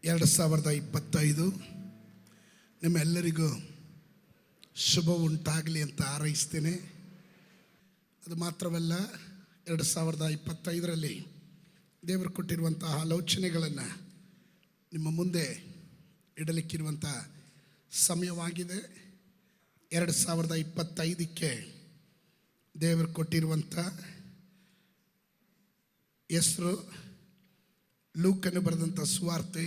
2025 ನಿಮ್ಮೆಲ್ಲರಿಗೂ ಶುಭ ಉಂಟಾಗಲಿ ಅಂತ ಹಾರೈಸ್ತೇನೆ. ಅದು ಮಾತ್ರವಲ್ಲ, 2025ರಲ್ಲಿ ದೇವರು ಕೊಟ್ಟಿರುವಂತಹ ಆಲೋಚನೆಗಳನ್ನು ನಿಮ್ಮ ಮುಂದೆ ಇಡಲಿಕ್ಕಿರುವಂಥ ಸಮಯವಾಗಿದೆ. 2025ಕ್ಕೆ ದೇವರು ಕೊಟ್ಟಿರುವಂಥ ಹೆಸರು ಲೂಕನು ಬರೆದಂಥ ಸುವಾರ್ತೆ,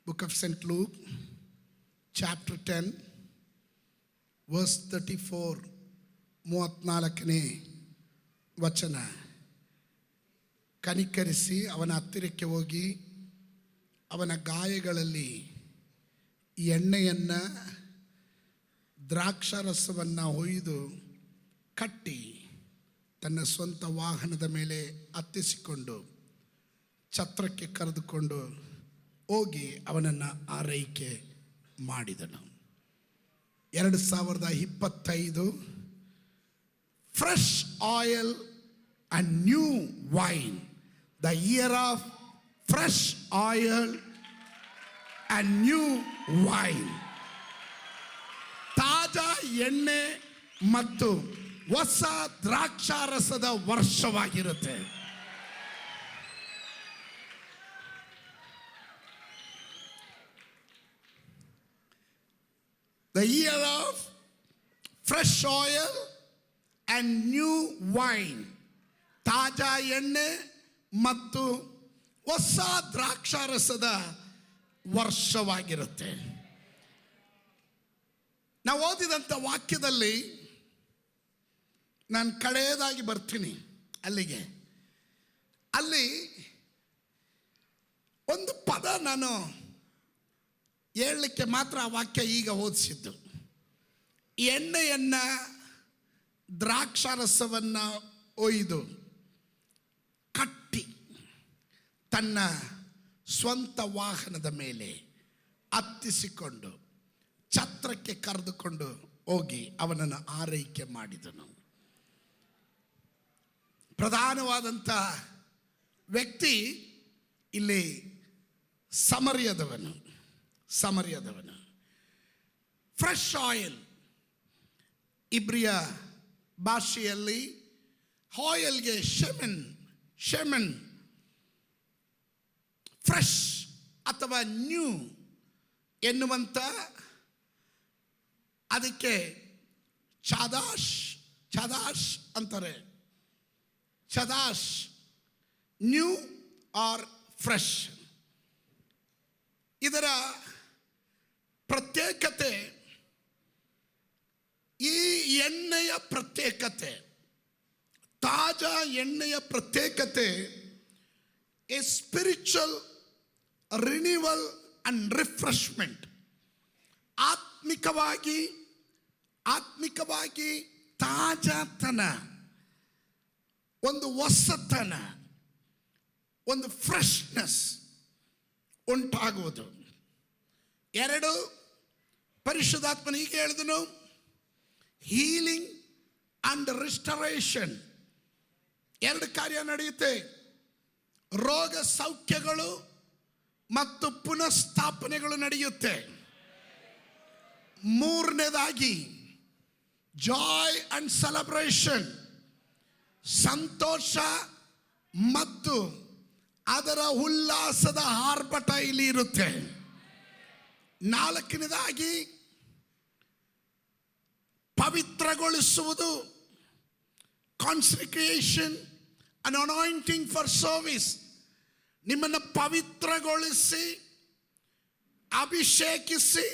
book of saint Luke, chapter 10 verse 34, 34ನೇ ವಚನ. ಕನಿಕರಿಸಿ ಅವನ ಹತ್ತಿರಕ್ಕೆ ಹೋಗಿ ಅವನ ಗಾಯಗಳಲ್ಲಿ ಎಣ್ಣೆಯನ್ನು ದ್ರಾಕ್ಷಾರಸವನ್ನು ಹೊಯ್ದು ಕಟ್ಟಿ ತನ್ನ ಸ್ವಂತ ವಾಹನದ ಮೇಲೆ ಹತ್ತಿಸಿಕೊಂಡು ಛತ್ರಕ್ಕೆ ಕರೆದುಕೊಂಡು ಹೋಗಿ ಅವನನ್ನು ಆರೈಕೆ ಮಾಡಿದನು. 2025 fresh oil and new wine, the year of fresh oil and new wine. ತಾಜಾ ಎಣ್ಣೆ ಮತ್ತು ಹೊಸ ದ್ರಾಕ್ಷಾರಸದ ವರ್ಷವಾಗಿರುತ್ತೆ. The year of fresh oil and new wine. ತಾಜಾ ಎಣ್ಣೆ ಮತ್ತು ಹೊಸ ದ್ರಾಕ್ಷಾರಸದ ವರ್ಷವಾಗಿರುತ್ತೆ. ನಾವು ಓದಿದಂಥ ವಾಕ್ಯದಲ್ಲಿ ನಾನು ಕಡೆಯದಾಗಿ ಬರ್ತೀನಿ ಅಲ್ಲಿಗೆ. ಅಲ್ಲಿ ಒಂದು ಪದ ನಾನು ಹೇಳಲಿಕ್ಕೆ ಮಾತ್ರ ಆ ವಾಕ್ಯ ಈಗ ಓದಿಸಿದ್ದು. ಎಣ್ಣೆಯನ್ನು ದ್ರಾಕ್ಷಾರಸವನ್ನು ಒಯ್ದು ಕಟ್ಟಿ ತನ್ನ ಸ್ವಂತ ವಾಹನದ ಮೇಲೆ ಹತ್ತಿಸಿಕೊಂಡು ಛತ್ರಕ್ಕೆ ಕರೆದುಕೊಂಡು ಹೋಗಿ ಅವನನ್ನು ಆರೈಕೆ ಮಾಡಿದನು. ಪ್ರಧಾನವಾದಂಥ ವ್ಯಕ್ತಿ ಇಲ್ಲಿ ಸಮರ್ಯದವನು. ಫ್ರೆಶ್ ಆಯಿಲ್, ಇಬ್ರಿಯ ಭಾಷೆಯಲ್ಲಿ ಆಯಿಲ್ಗೆ ಶೆಮನ್, ಫ್ರೆಶ್ ಅಥವಾ ನ್ಯೂ ಎನ್ನುವಂಥ, ಅದಕ್ಕೆ ಚಾದಾಶ್ ಅಂತಾರೆ. ಚಾದಾಶ್, ನ್ಯೂ ಆರ್ ಫ್ರೆಶ್. ಇದರ ಪ್ರತ್ಯೇಕತೆ, ಈ ಎಣ್ಣೆಯ ಪ್ರತ್ಯೇಕತೆ, ತಾಜಾ ಎಣ್ಣೆಯ ಪ್ರತ್ಯೇಕತೆ, a spiritual renewal and refreshment. ಆತ್ಮಿಕವಾಗಿ ತಾಜಾತನ, ಒಂದು ಹೊಸತನ, ಒಂದು ಫ್ರೆಶ್ನೆಸ್ ಉಂಟಾಗುವುದು. 2, ಪರಿಶುದ್ಧಾತ್ಮನ ಹೀಗೆ ಹೇಳಿದನು, ಹೀಲಿಂಗ್ ಅಂಡ್ ರಿಸ್ಟರೇಷನ್. 2 ಕಾರ್ಯ ನಡೆಯುತ್ತೆ, ರೋಗ ಸೌಖ್ಯಗಳು ಮತ್ತು ಪುನಃಸ್ಥಾಪನೆಗಳು ನಡೆಯುತ್ತೆ. 3ನೇದಾಗಿ ಜಾಯ್ ಅಂಡ್ ಸೆಲೆಬ್ರೇಷನ್, ಸಂತೋಷ ಮತ್ತು ಅದರ ಉಲ್ಲಾಸದ ಆರ್ಭಟ ಇಲ್ಲಿ ಇರುತ್ತೆ. 4ನೇದಾಗಿ ಪವಿತ್ರಗೊಳಿಸುವುದು, consecration and anointing for service. ನಿಮ್ಮನ್ನು ಪವಿತ್ರಗೊಳಿಸಿ ಅಭಿಷೇಕಿಸಿ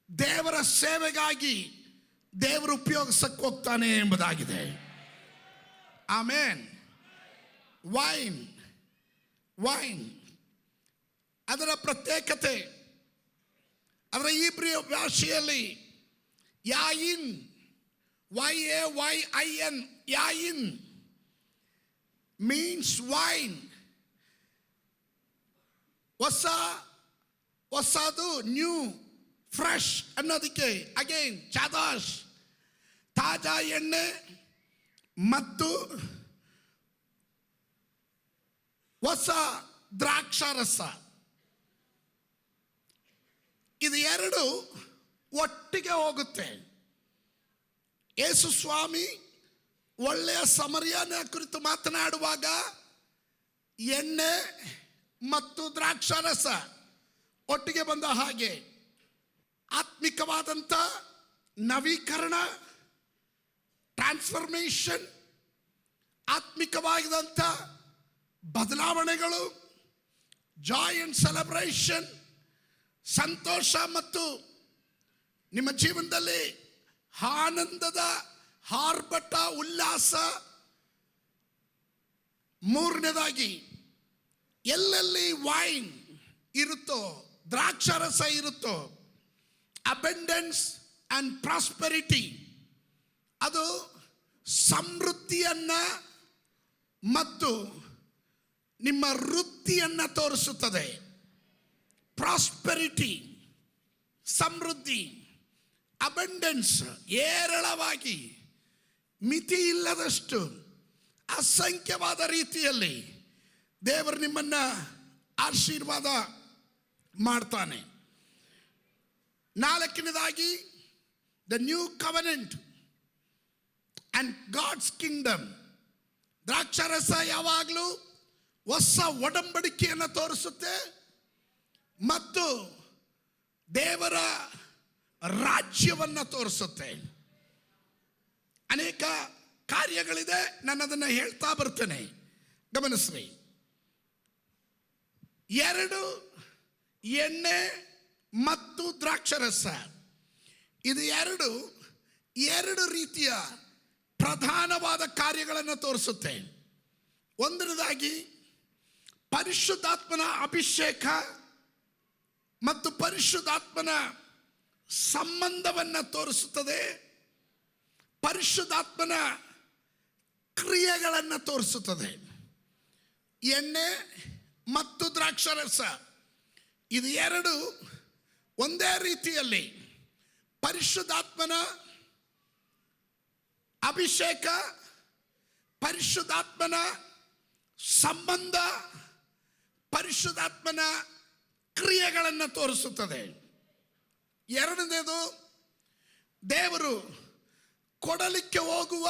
ದೇವರ ಸೇವೆಗಾಗಿ ದೇವರು ಉಪಯೋಗಿಸಕ್ಕೆ ಹೋಗ್ತಾನೆ ಎಂಬುದಾಗಿದೆ. ಆಮೇನ್. ವೈನ್ ಅದರ ಪ್ರತ್ಯೇಕತೆ, ಅದರ ಇಬ್ರಿಯ ಭಾಷೆಯಲ್ಲಿ ಯಾಯಿನ್, YAYIN, ಯಾಯಿನ್ ಮೀನ್ಸ್ ವೈನ್. ಹೊಸದು, ನ್ಯೂ, ಫ್ರೆಶ್ ಅನ್ನೋದಕ್ಕೆ ಅಗೈನ್ ಚಾದಾಶ್, ತಾಜಾ ಎಣ್ಣೆ ಮತ್ತು ಹೊಸ ದ್ರಾಕ್ಷಾರಸ. ಇದು ಎರಡು ಒಟ್ಟಿಗೆ ಹೋಗುತ್ತೆ. ಯೇಸು ಸ್ವಾಮಿ ಒಳ್ಳೆಯ ಸಮರ್ಯನ ಕುರಿತು ಮಾತನಾಡುವಾಗ ಎಣ್ಣೆ ಮತ್ತು ದ್ರಾಕ್ಷಾರಸ ಒಟ್ಟಿಗೆ ಬಂದ ಹಾಗೆ ಆತ್ಮಿಕವಾದಂಥ ನವೀಕರಣ, ಟ್ರಾನ್ಸ್ಫರ್ಮೇಷನ್, ಆತ್ಮಿಕವಾಗಿದಂಥ ಬದಲಾವಣೆಗಳು, ಜಾಯ್ ಅಂಡ್ ಸೆಲೆಬ್ರೇಷನ್, ಸಂತೋಷ ಮತ್ತು ನಿಮ್ಮ ಜೀವನದಲ್ಲಿ ಆನಂದದ ಆರ್ಭಟ, ಉಲ್ಲಾಸ. ಮೂರನೇದಾಗಿ, ಎಲ್ಲೆಲ್ಲಿ ವೈನ್ ಇರುತ್ತೋ, ದ್ರಾಕ್ಷಾರಸ ಇರುತ್ತೋ, ಅಬೆಂಡೆನ್ಸ್ ಅಂಡ್ ಪ್ರಾಸ್ಪೆರಿಟಿ, ಅದು ಸಮೃದ್ಧಿಯನ್ನ ಮತ್ತು ನಿಮ್ಮ ವೃತ್ತಿಯನ್ನ ತೋರಿಸುತ್ತದೆ. ಪ್ರಾಸ್ಪೆರಿಟಿ, ಸಮೃದ್ಧಿ, ಅಬೆಂಡೆನ್ಸ್, ಏರಳವಾಗಿ, ಮಿತಿ ಇಲ್ಲದಷ್ಟು, ಅಸಂಖ್ಯವಾದ ರೀತಿಯಲ್ಲಿ ದೇವರು ನಿಮ್ಮನ್ನ ಆಶೀರ್ವಾದ ಮಾಡ್ತಾನೆ. ನಾಲ್ಕನೇದಾಗಿ, the new covenant and God's kingdom. ದ್ರಾಕ್ಷಾರಸ ಯಾವಾಗಲೂ ಹೊಸ ಒಡಂಬಡಿಕೆಯನ್ನು ತೋರಿಸುತ್ತೆ ಮತ್ತು ದೇವರ ರಾಜ್ಯವನ್ನು ತೋರಿಸುತ್ತೆ. ಅನೇಕ ಕಾರ್ಯಗಳಿದೆ, ನಾನು ಅದನ್ನು ಹೇಳ್ತಾ ಬರ್ತೇನೆ, ಗಮನಿಸ್ರಿ. ಎರಡು, ಎಣ್ಣೆ ಮತ್ತು ದ್ರಾಕ್ಷಾರಸ, ಇದು ಎರಡು ರೀತಿಯ ಪ್ರಧಾನವಾದ ಕಾರ್ಯಗಳನ್ನು ತೋರಿಸುತ್ತೆ. ಒಂದನೇದಾಗಿ ಪರಿಶುದ್ಧಾತ್ಮನ ಅಭಿಷೇಕ ಮತ್ತು ಪರಿಶುದ್ಧಾತ್ಮನ ಸಂಬಂಧವನ್ನು ತೋರಿಸುತ್ತದೆ. ಪರಿಶುದ್ಧಾತ್ಮನ ಕ್ರಿಯೆಗಳನ್ನು ತೋರಿಸುತ್ತದೆ. ಎಣ್ಣೆ ಮತ್ತು ದ್ರಾಕ್ಷಾರಸ, ಇದು ಎರಡು ಒಂದೇ ರೀತಿಯಲ್ಲಿ ಪರಿಶುದ್ಧಾತ್ಮನ ಅಭಿಷೇಕ, ಪರಿಶುದ್ಧಾತ್ಮನ ಸಂಬಂಧ, ಪರಿಶುದ್ಧಾತ್ಮನ ಕ್ರಿಯೆಗಳನ್ನು ತೋರಿಸುತ್ತದೆ. ಎರಡನೇದು, ದೇವರು ಕೊಡಲಿಕ್ಕೆ ಹೋಗುವ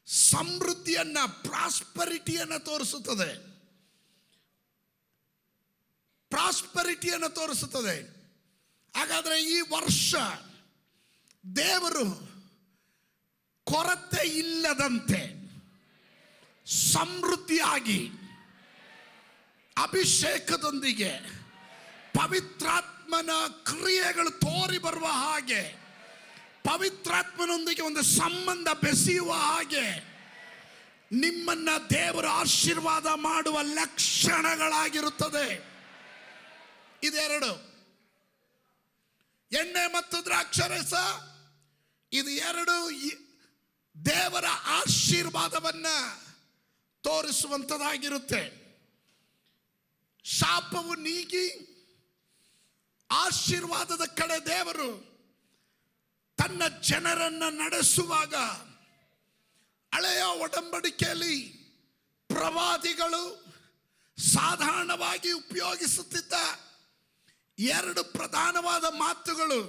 ಸಮೃದ್ಧಿಯನ್ನ, ಪ್ರಾಸ್ಪರಿಟಿಯನ್ನು ತೋರಿಸುತ್ತದೆ. ಪ್ರಾಸ್ಪರಿಟಿಯನ್ನು ತೋರಿಸುತ್ತದೆ. ಹಾಗಾದರೆ ಈ ವರ್ಷ ದೇವರು ಕೊರತೆ ಇಲ್ಲದಂತೆ ಸಮೃದ್ಧಿಯಾಗಿ ಅಭಿಷೇಕದೊಂದಿಗೆ ಪವಿತ್ರಾತ್ಮನ ಕ್ರಿಯೆಗಳು ತೋರಿ ಬರುವ ಹಾಗೆ, ಪವಿತ್ರಾತ್ಮನೊಂದಿಗೆ ಒಂದು ಸಂಬಂಧ ಬೆಸೆಯುವ ಹಾಗೆ ನಿಮ್ಮನ್ನ ದೇವರು ಆಶೀರ್ವಾದ ಮಾಡುವ ಲಕ್ಷಣಗಳಾಗಿರುತ್ತದೆ. ಇದೆರಡು, ಎಣ್ಣೆ ಮತ್ತು ದ್ರಾಕ್ಷಾರಸ, ಇದು ಎರಡು ದೇವರ ಆಶೀರ್ವಾದವನ್ನ ತೋರಿಸುವಂಥದ್ದಾಗಿರುತ್ತೆ. ಶಾಪವು ನೀಗಿ ಆಶೀರ್ವಾದದ ಕಡೆ ದೇವರು ತನ್ನ ಜನರನ್ನ ನಡೆಸುವಾಗ, ಹಳೆಯ ಒಡಂಬಡಿಕೆಯಲ್ಲಿ ಪ್ರವಾದಿಗಳು ಸಾಧಾರಣವಾಗಿ ಉಪಯೋಗಿಸುತ್ತಿದ್ದ ಎರಡು ಪ್ರಧಾನವಾದ ಮಾತುಗಳು,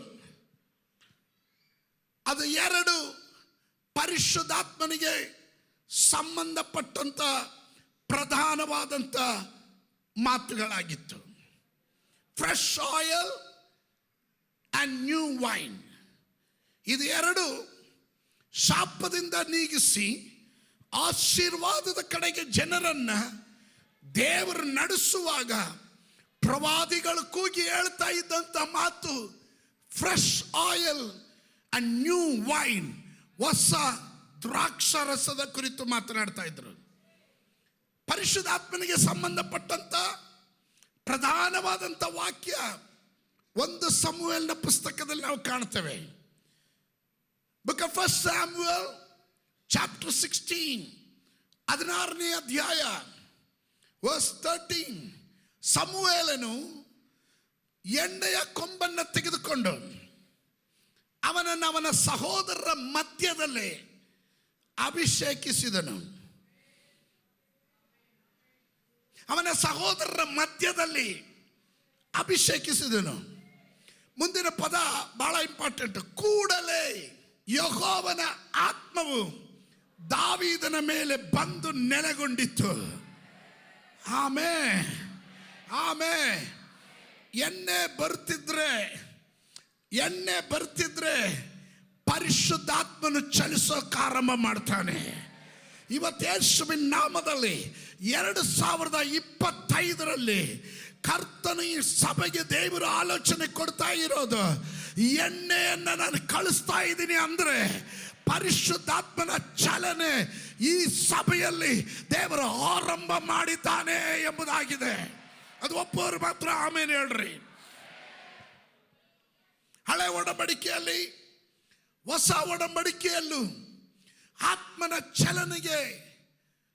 ಅದು ಎರಡು ಪರಿಶುದ್ಧಾತ್ಮನಿಗೆ ಸಂಬಂಧಪಟ್ಟಂತ ಪ್ರಧಾನವಾದಂಥ ಮಾತುಗಳಾಗಿತ್ತು. Fresh oil and new wine, ಇದು ಎರಡು ಶಾಪದಿಂದ ನೀಗಿಸಿ ಆಶೀರ್ವಾದದ ಕಡೆಗೆ ಜನರನ್ನ ದೇವರು ನಡೆಸುವಾಗ ಪ್ರವಾದಿಗಳು ಕೂಗಿ ಹೇಳ್ತಾ ಇದ್ದಂಥ ಮಾತು fresh oil and new wine, ಹೊಸ ದ್ರಾಕ್ಷಾರಸದ ಕುರಿತು ಮಾತನಾಡ್ತಾ ಇದ್ರು. ಪರಿಶುದ್ಧಾತ್ಮನಿಗೆ ಸಂಬಂಧಪಟ್ಟಂತ ಪ್ರಧಾನವಾದಂಥ ವಾಕ್ಯ ಒಂದು ಸಮುವೇಲನ ಪುಸ್ತಕದಲ್ಲಿ ನಾವು ಕಾಣ್ತೇವೆ. Book of first Samuel chapter 16, 16ನೇ ಅಧ್ಯಾಯ, ವರ್ಸ್ 13. ಸಮುವೇಲನು ಎಣ್ಣೆಯ ಕೊಂಬನ್ನು ತೆಗೆದುಕೊಂಡು ಅವನನ್ನು ಅವನ ಸಹೋದರರ ಮಧ್ಯದಲ್ಲಿ ಅಭಿಷೇಕಿಸಿದನು. ಅವನ ಸಹೋದರರ ಮಧ್ಯದಲ್ಲಿ ಅಭಿಷೇಕಿಸಿದನು. ಮುಂದಿನ ಪದ ಬಹಳ ಇಂಪಾರ್ಟೆಂಟ್. ಕೂಡಲೇ ಯೆಹೋವನ ಆತ್ಮವು ದಾವೀದನ ಮೇಲೆ ಬಂದು ನೆಲೆಗೊಂಡಿತು. Amen, amen. ಎಣ್ಣೆ ಬರ್ತಿದ್ರೆ ಪರಿಶುದ್ಧಾತ್ಮನು ಚಲಿಸೋಕೆ ಆರಂಭ ಮಾಡ್ತಾನೆ. ಇವತ್ತು ಯೇಸುವಿನ ನಾಮದಲ್ಲಿ 2025ರಲ್ಲಿ ಕರ್ತನು ಈ ಸಭೆಗೆ ದೇವರು ಆಲೋಚನೆ ಕೊಡ್ತಾ ಇರೋದು, ಎಣ್ಣೆಯನ್ನು ನಾನು ಕಳಿಸ್ತಾ ಇದ್ದೀನಿ ಅಂದ್ರೆ ಪರಿಶುದ್ಧಾತ್ಮನ ಚಲನೆ ಈ ಸಭೆಯಲ್ಲಿ ದೇವರು ಆರಂಭ ಮಾಡಿದ್ದಾನೆ ಎಂಬುದಾಗಿದೆ. ಅದು ಒಪ್ಪೋರು ಮಾತ್ರ ಆಮೇಲೆ ಹೇಳ್ರಿ. ಹಳೆ ಒಡಂಬಡಿಕೆಯಲ್ಲಿ ಹೊಸ ಒಡಂಬಡಿಕೆಯಲ್ಲೂ ಆತ್ಮನ ಚಲನೆಗೆ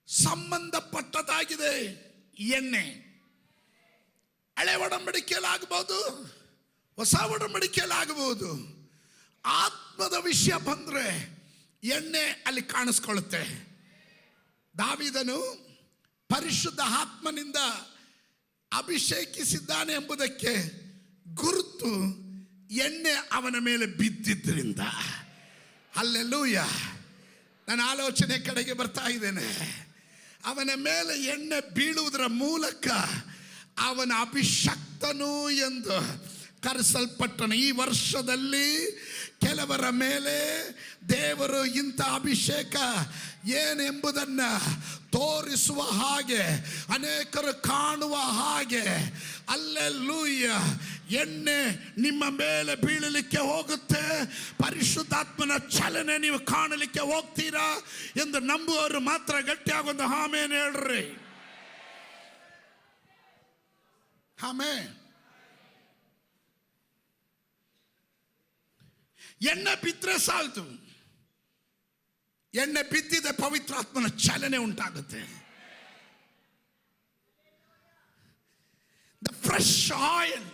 ಸಂಬಂಧಪಟ್ಟದಾಗಿದೆ ಎಣ್ಣೆ. ಹಳೆ ಒಡಂಬಡಿಕೆಯಲ್ಲಿ ಆಗಬಹುದು, ಹೊಸ ಒಡಂಬಡಿಕೆಯಲ್ಲಿ ಆಗಬಹುದು. ಆತ್ಮದ ವಿಷಯ ಬಂದ್ರೆ ಎಣ್ಣೆ ಅಲ್ಲಿ ಕಾಣಿಸ್ಕೊಳ್ಳುತ್ತೆ. ದಾವೀದನು ಪರಿಶುದ್ಧ ಆತ್ಮನಿಂದ ಅಭಿಷೇಕಿಸಿದ್ದಾನೆ ಎಂಬುದಕ್ಕೆ ಗುರುತು ಎಣ್ಣೆ ಅವನ ಮೇಲೆ ಬಿದ್ದಿದ್ದರಿಂದ. ಹಲ್ಲೆಲೂಯ. ನನ್ನ ಆಲೋಚನೆ ಕಡೆಗೆ ಬರ್ತಾ ಇದ್ದೇನೆ. ಅವನ ಮೇಲೆ ಎಣ್ಣೆ ಬೀಳುವುದರ ಮೂಲಕ ಅವನ ಅಭಿಷಕ್ತನು ಎಂದು ಕರೆಸಲ್ಪಟ್ಟನು. ಈ ವರ್ಷದಲ್ಲಿ ಕೆಲವರ ಮೇಲೆ ದೇವರು ಇಂಥ ಅಭಿಷೇಕ ಏನೆಂಬುದನ್ನು ತೋರಿಸುವ ಹಾಗೆ, ಅನೇಕರು ಕಾಣುವ ಹಾಗೆ, ಹಲ್ಲೆಲೂಯ, ಎಣ್ಣೆ ನಿಮ್ಮ ಮೇಲೆ ಬೀಳಲಿಕ್ಕೆ ಹೋಗುತ್ತೆ. ಪರಿಶುದ್ಧಾತ್ಮನ ಚಲನೆ ನೀವು ಕಾಣಲಿಕ್ಕೆ ಹೋಗ್ತೀರಾ ಎಂದು ನಂಬುವವರು ಮಾತ್ರ ಗಟ್ಟಿಯಾಗೊಂದು ಆಮೆನ್ ಹೇಳ್ರಿ. ಆಮೆನ್. ಎಣ್ಣೆ ಬಿದ್ದರೆ ಸಾಲ್ತು. ಎಣ್ಣೆ ಬಿದ್ದಿದೆ, ಪವಿತ್ರಾತ್ಮನ ಚಲನೆ ಉಂಟಾಗುತ್ತೆ. ದ ಫ್ರೆಶ್ ಆಯಿಲ್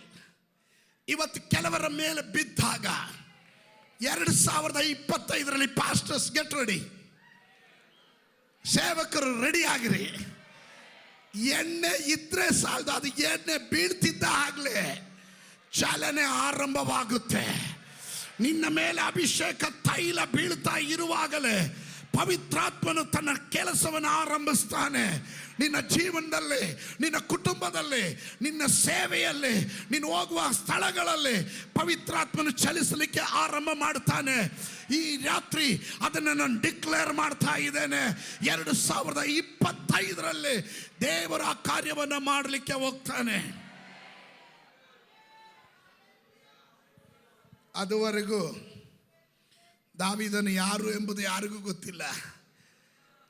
ಇವತ್ತು ಕೆಲವರ ಮೇಲೆ ಬಿದ್ದಾಗ 2025ರಲ್ಲಿ ಪಾಸ್ಟರ್ಸ್ ಗೆಟ್ ರೆಡಿ, ಸೇವಕರು ರೆಡಿ ಆಗಿರಿ. ಎಣ್ಣೆ ಇದ್ರೆ ಸಾಲದು, ಅದು ಎಣ್ಣೆ ಬೀಳ್ತಿದ್ದ ಆಗ್ಲೇ ಚಲನೆ ಆರಂಭವಾಗುತ್ತೆ. ನಿನ್ನ ಮೇಲೆ ಅಭಿಷೇಕ ತೈಲ ಬೀಳ್ತಾ ಇರುವಾಗಲೇ ಪವಿತ್ರಾತ್ಮನು ತನ್ನ ಕೆಲಸವನ್ನು ಆರಂಭಿಸ್ತಾನೆ. ನಿನ್ನ ಜೀವನದಲ್ಲಿ, ನಿನ್ನ ಕುಟುಂಬದಲ್ಲಿ, ನಿನ್ನ ಸೇವೆಯಲ್ಲಿ, ನೀನು ಹೋಗುವ ಸ್ಥಳಗಳಲ್ಲಿ ಪವಿತ್ರಾತ್ಮನು ಚಲಿಸಲಿಕ್ಕೆ ಆರಂಭ ಮಾಡ್ತಾನೆ. ಈ ರಾತ್ರಿ ಅದನ್ನು ನಾನು ಡಿಕ್ಲೇರ್ ಮಾಡ್ತಾ ಇದ್ದೇನೆ. 2025ರಲ್ಲಿ ದೇವರ ಆ ಕಾರ್ಯವನ್ನು ಮಾಡಲಿಕ್ಕೆ ಹೋಗ್ತಾನೆ. ಅದುವರೆಗೂ ದಾವೀದನು ಯಾರು ಎಂಬುದು ಯಾರಿಗೂ ಗೊತ್ತಿಲ್ಲ.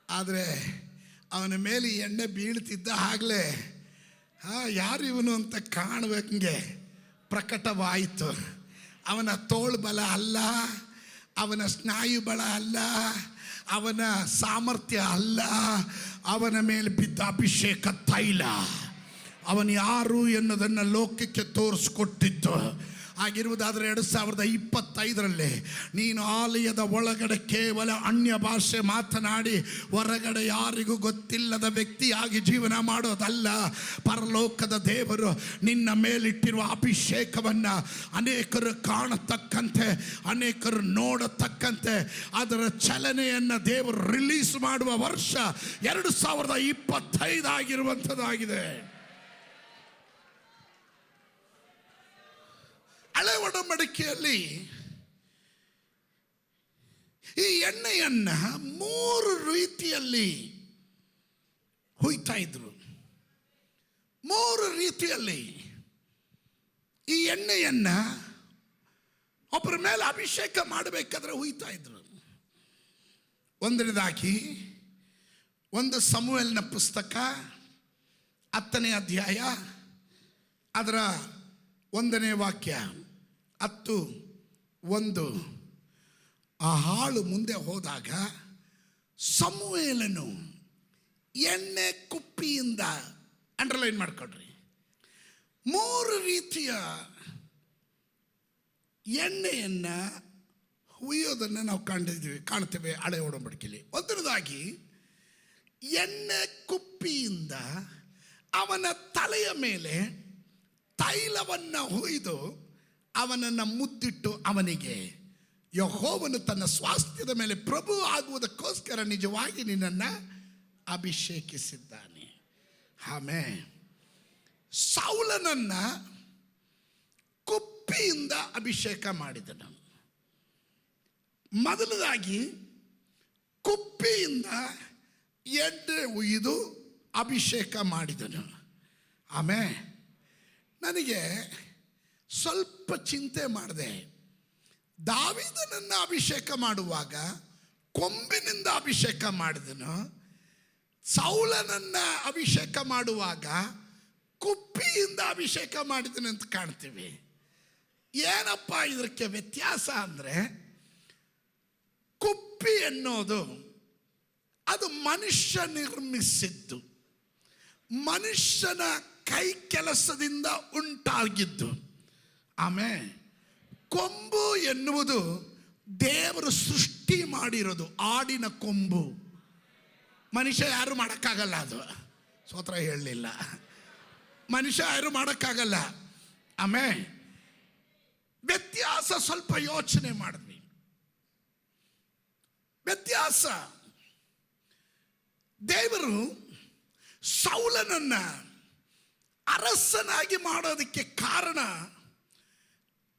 ಆದರೆ ಅವನ ಮೇಲೆ ಎಣ್ಣೆ ಬೀಳ್ತಿದ್ದ ಆಗಲೇ ಯಾರು ಇವನು ಅಂತ ಕಾಣಬೇಕಂಗೆ ಪ್ರಕಟವಾಯಿತು. ಅವನ ತೋಳು ಬಲ ಅಲ್ಲ, ಅವನ ಸ್ನಾಯು ಬಲ ಅಲ್ಲ, ಅವನ ಸಾಮರ್ಥ್ಯ ಅಲ್ಲ, ಅವನ ಮೇಲೆ ಬಿದ್ದ ಅಭಿಷೇಕ ತೈಲ. ಅವನು ಯಾರು ಎನ್ನುವುದನ್ನು ಲೋಕಕ್ಕೆ ತೋರಿಸ್ಕೊಟ್ಟಿದ್ದು. ಆಗಿರುವುದಾದರೆ 2025ರಲ್ಲಿ ನೀನು ಆಲಯದ ಒಳಗಡೆ ಕೇವಲ ಅನ್ಯ ಭಾಷೆ ಮಾತನಾಡಿ ಹೊರಗಡೆ ಯಾರಿಗೂ ಗೊತ್ತಿಲ್ಲದ ವ್ಯಕ್ತಿಯಾಗಿ ಜೀವನ ಮಾಡೋದಲ್ಲ. ಪರಲೋಕದ ದೇವರು ನಿನ್ನ ಮೇಲಿಟ್ಟಿರುವ ಅಭಿಷೇಕವನ್ನು ಅನೇಕರು ಕಾಣತಕ್ಕಂತೆ, ಅನೇಕರು ನೋಡತಕ್ಕಂತೆ ಅದರ ಚಲನೆಯನ್ನು ದೇವರು ರಿಲೀಸ್ ಮಾಡುವ ವರ್ಷ 2025 ಆಗಿರುವಂಥದ್ದಾಗಿದೆ. ಹಳೆ ಒಡಂಬಡಿಕೆಯಲ್ಲಿ ಈ ಎಣ್ಣೆಯನ್ನ 3 ರೀತಿಯಲ್ಲಿ ಹುಯ್ತಾ ಇದ್ರು. 3 ರೀತಿಯಲ್ಲಿ ಈ ಎಣ್ಣೆಯನ್ನ ಒಬ್ಬರ ಮೇಲೆ ಅಭಿಷೇಕ ಮಾಡಬೇಕಾದ್ರೆ ಹುಯ್ತಾ ಇದ್ರು. ಒಂದನೇದಾಗಿ 1 ಸಮುವೇಲನ ಪುಸ್ತಕ 10ನೇ ಅಧ್ಯಾಯ ಅದರ 1ನೇ ವಾಕ್ಯ 10:1. ಆ ಆಳು ಮುಂದೆ ಹೋದಾಗ ಸಮುವೇಲನು ಎಣ್ಣೆ ಕುಪ್ಪಿಯಿಂದ, ಅಂಡರ್ಲೈನ್ ಮಾಡ್ಕೊಡ್ರಿ, 3 ರೀತಿಯ ಎಣ್ಣೆಯನ್ನು ಹುಯ್ಯೋದನ್ನು ನಾವು ಕಾಣ್ತೇವೆ ಹಳೆ ಒಡಂಬಡಿಕೆಯಲ್ಲಿ. ಒಂದನೇದಾಗಿ ಎಣ್ಣೆ ಕುಪ್ಪಿಯಿಂದ ಅವನ ತಲೆಯ ಮೇಲೆ ತೈಲವನ್ನು ಹುಯ್ದು ಅವನನ್ನು ಮುದ್ದಿಟ್ಟು ಅವನಿಗೆ, ಯೆಹೋವನು ತನ್ನ ಸ್ವಾಸ್ಥ್ಯದ ಮೇಲೆ ಪ್ರಭು ಆಗುವುದಕ್ಕೋಸ್ಕರ ನಿಜವಾಗಿ ನಿನ್ನನ್ನು ಅಭಿಷೇಕಿಸಿದ್ದಾನೆ. ಆಮೆನ್. ಸೌಲನನ್ನ ಕುಪ್ಪಿಯಿಂದ ಅಭಿಷೇಕ ಮಾಡಿದನು. ಮೊದಲದಾಗಿ ಕುಪ್ಪಿಯಿಂದ ಎಣ್ಣೆ ಉಯ್ದು ಅಭಿಷೇಕ ಮಾಡಿದನು. ಆಮೇಲೆ ನನಗೆ ಸ್ವಲ್ಪ ಚಿಂತೆ ಮಾಡಿದೆ. ದಾವೀದನನ್ನು ಅಭಿಷೇಕ ಮಾಡುವಾಗ ಕೊಂಬಿನಿಂದ ಅಭಿಷೇಕ ಮಾಡಿದನು, ಸೌಲನನ್ನು ಅಭಿಷೇಕ ಮಾಡುವಾಗ ಕುಪ್ಪಿಯಿಂದ ಅಭಿಷೇಕ ಮಾಡಿದನು ಅಂತ ಕಾಣ್ತೀವಿ. ಏನಪ್ಪ ಇದಕ್ಕೆ ವ್ಯತ್ಯಾಸ ಅಂದರೆ, ಕುಪ್ಪಿ ಎನ್ನುವುದು ಅದು ಮನುಷ್ಯ ನಿರ್ಮಿಸಿದ್ದು, ಮನುಷ್ಯನ ಕೈ ಕೆಲಸದಿಂದ ಉಂಟಾಗಿದ್ದು. ಆಮೇಲೆ ಕೊಂಬು ಎನ್ನುವುದು ದೇವರು ಸೃಷ್ಟಿ ಮಾಡಿರೋದು, ಆಡಿನ ಕೊಂಬು. ಮನುಷ್ಯ ಯಾರು ಮಾಡೋಕ್ಕಾಗಲ್ಲ, ಅದು ಸ್ತೋತ್ರ ಹೇಳಲಿಲ್ಲ, ಮನುಷ್ಯ ಯಾರು ಮಾಡೋಕ್ಕಾಗಲ್ಲ. ಆಮೇಲೆ ವ್ಯತ್ಯಾಸ ಸ್ವಲ್ಪ ಯೋಚನೆ ಮಾಡಿದ್ವಿ. ವ್ಯತ್ಯಾಸ, ದೇವರು ಸೌಲನನ್ನ ಅರಸನಾಗಿ ಮಾಡೋದಕ್ಕೆ ಕಾರಣ,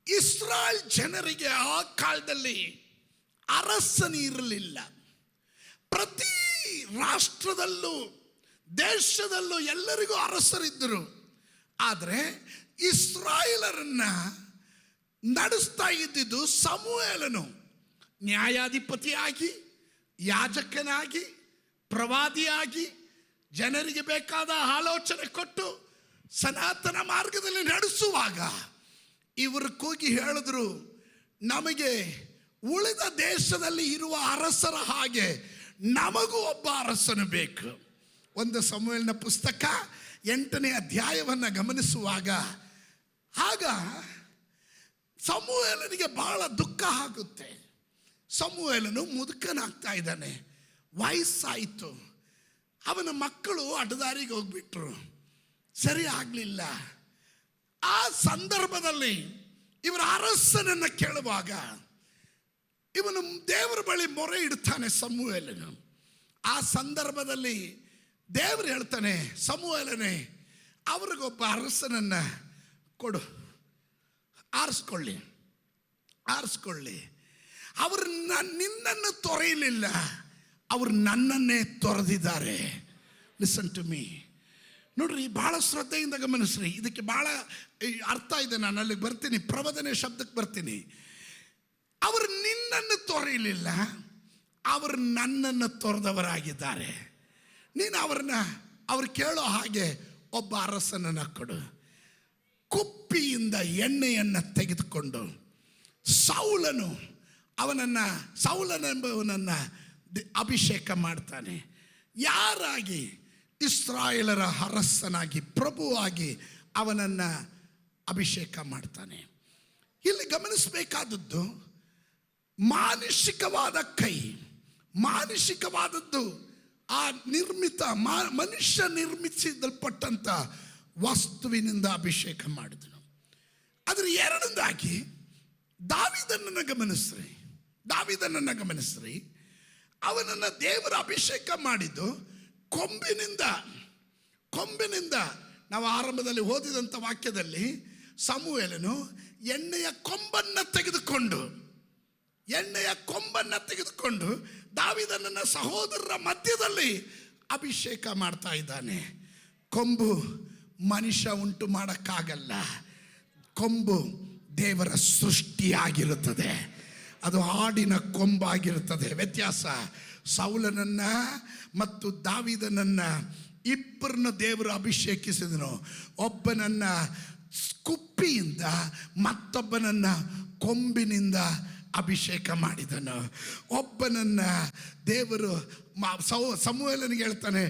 ಇಸ್ರಾಯೇಲ್ ಜನರಿಗೆ ಆ ಕಾಲದಲ್ಲಿ ಅರಸನು ಇರಲಿಲ್ಲ. ಪ್ರತಿ ರಾಷ್ಟ್ರದಲ್ಲೂ ದೇಶದಲ್ಲೂ ಎಲ್ಲರಿಗೂ ಅರಸರಿದ್ದರು. ಆದರೆ ಇಸ್ರಾಯೇಲರನ್ನ ನಡೆಸ್ತಾ ಇದ್ದಿದ್ದು ಸಮುವೇಲನು. ನ್ಯಾಯಾಧಿಪತಿಯಾಗಿ, ಯಾಜಕನಾಗಿ, ಪ್ರವಾದಿಯಾಗಿ ಜನರಿಗೆ ಬೇಕಾದ ಆಲೋಚನೆ ಕೊಟ್ಟು ಸನಾತನ ಮಾರ್ಗದಲ್ಲಿ ನಡೆಸುವಾಗ ಇವರು ಕೂಗಿ ಹೇಳಿದ್ರು, ನಮಗೆ ಉಳಿದ ದೇಶದಲ್ಲಿ ಇರುವ ಅರಸರ ಹಾಗೆ ನಮಗೂ ಒಬ್ಬ ಅರಸನು ಬೇಕು. ಒಂದು ಸಮುವೇಲನ ಪುಸ್ತಕ 8ನೇ ಅಧ್ಯಾಯವನ್ನು ಗಮನಿಸುವಾಗ ಆಗ ಸಮುವೇಲನಿಗೆ ಬಹಳ ದುಃಖ ಆಗುತ್ತೆ. ಸಮುವೇಲನು ಮುದುಕನಾಗ್ತಾ ಇದ್ದಾನೆ, ವಯಸ್ಸಾಯಿತು, ಅವನ ಮಕ್ಕಳು ಅಡ್ಡದಾರಿಗೆ ಹೋಗ್ಬಿಟ್ರು, ಸರಿ ಆಗಲಿಲ್ಲ. ಆ ಸಂದರ್ಭದಲ್ಲಿ ಇವರ ಅರಸನನ್ನು ಕೇಳುವಾಗ ಇವನು ದೇವರ ಬಳಿ ಮೊರೆ ಇಡ್ತಾನೆ ಸಮುವೇಲನು. ಆ ಸಂದರ್ಭದಲ್ಲಿ ದೇವರು ಹೇಳ್ತಾನೆ, ಸಮುವೇಲನೇ, ಅವ್ರಿಗೊಬ್ಬ ಅರಸನನ್ನು ಕೊಡು, ಆರಿಸ್ಕೊಳ್ಳಿ. ಅವರು ನಿನ್ನನ್ನು ತೊರೆಯಲಿಲ್ಲ, ಅವರು ನನ್ನನ್ನೇ ತೊರೆದಿದ್ದಾರೆ. Listen to me. ನೋಡ್ರಿ, ಬಹಳ ಶ್ರದ್ಧೆಯಿಂದ ಗಮನಿಸ್ರಿ, ಇದಕ್ಕೆ ಬಹಳ ಅರ್ಥ ಇದೆ. ನಾನು ಅಲ್ಲಿಗೆ ಬರ್ತೀನಿ, ಪ್ರವಾದನೆ ಶಬ್ದಕ್ಕೆ ಬರ್ತೀನಿ. ಅವರು ನಿನ್ನನ್ನು ತೊರೆಯಲಿಲ್ಲ, ಅವರು ನನ್ನನ್ನು ತೊರೆದವರಾಗಿದ್ದಾರೆ. ನೀನು ಅವ್ರು ಕೇಳೋ ಹಾಗೆ ಒಬ್ಬ ಅರಸನನ್ನು ಕೊಡು. ಕುಪ್ಪಿಯಿಂದ ಎಣ್ಣೆಯನ್ನು ತೆಗೆದುಕೊಂಡು ಸೌಲನೆಂಬವನನ್ನು ಅಭಿಷೇಕ ಮಾಡ್ತಾನೆ. ಯಾರಾಗಿ? ಇಸ್ರಾಯೇಲರ ಅರಸನಾಗಿ, ಪ್ರಭುವಾಗಿ ಅವನನ್ನು ಅಭಿಷೇಕ ಮಾಡ್ತಾನೆ. ಇಲ್ಲಿ ಗಮನಿಸಬೇಕಾದದ್ದು, ಮಾನುಷಿಕವಾದ ಕೈ, ಮಾನುಷಿಕವಾದದ್ದು, ಆ ಮನುಷ್ಯ ನಿರ್ಮಿಸಲ್ಪಟ್ಟಂಥ ವಸ್ತುವಿನಿಂದ ಅಭಿಷೇಕ ಮಾಡಿದನು. ಅದರ ಎರಡನೇದಾಗಿ ದಾವೀದನನ್ನು ಗಮನಿಸ್ರಿ. ಅವನನ್ನು ದೇವರ ಅಭಿಷೇಕ ಮಾಡಿದ್ದು ಕೊಂಬಿನಿಂದ. ನಾವು ಆರಂಭದಲ್ಲಿ ಓದಿದಂಥ ವಾಕ್ಯದಲ್ಲಿ ಸಮುವೇಲನು ಎಣ್ಣೆಯ ಕೊಂಬನ್ನು ತೆಗೆದುಕೊಂಡು ದಾವೀದನನ್ನ ಸಹೋದರರ ಮಧ್ಯದಲ್ಲಿ ಅಭಿಷೇಕ ಮಾಡ್ತಾ ಇದ್ದಾನೆ. ಕೊಂಬು ಮನುಷ್ಯ ಉಂಟು ಮಾಡೋಕ್ಕಾಗಲ್ಲ, ಕೊಂಬು ದೇವರ ಸೃಷ್ಟಿಯಾಗಿರುತ್ತದೆ, ಅದು ಆಡಿನ ಕೊಂಬಾಗಿರುತ್ತದೆ. ವ್ಯತ್ಯಾಸ, ಸೌಲನನ್ನ ಮತ್ತು ದಾವೀದನನ್ನ ಇಬ್ಬರನ್ನ ದೇವರು ಅಭಿಷೇಕಿಸಿದನು. ಒಬ್ಬನನ್ನ ಕುಪ್ಪಿಯಿಂದ, ಮತ್ತೊಬ್ಬನನ್ನ ಕೊಂಬಿನಿಂದ ಅಭಿಷೇಕ ಮಾಡಿದನು. ಒಬ್ಬನನ್ನ ದೇವರು ಸಮುವೇಲನಿಗೆ ಹೇಳ್ತಾನೆ,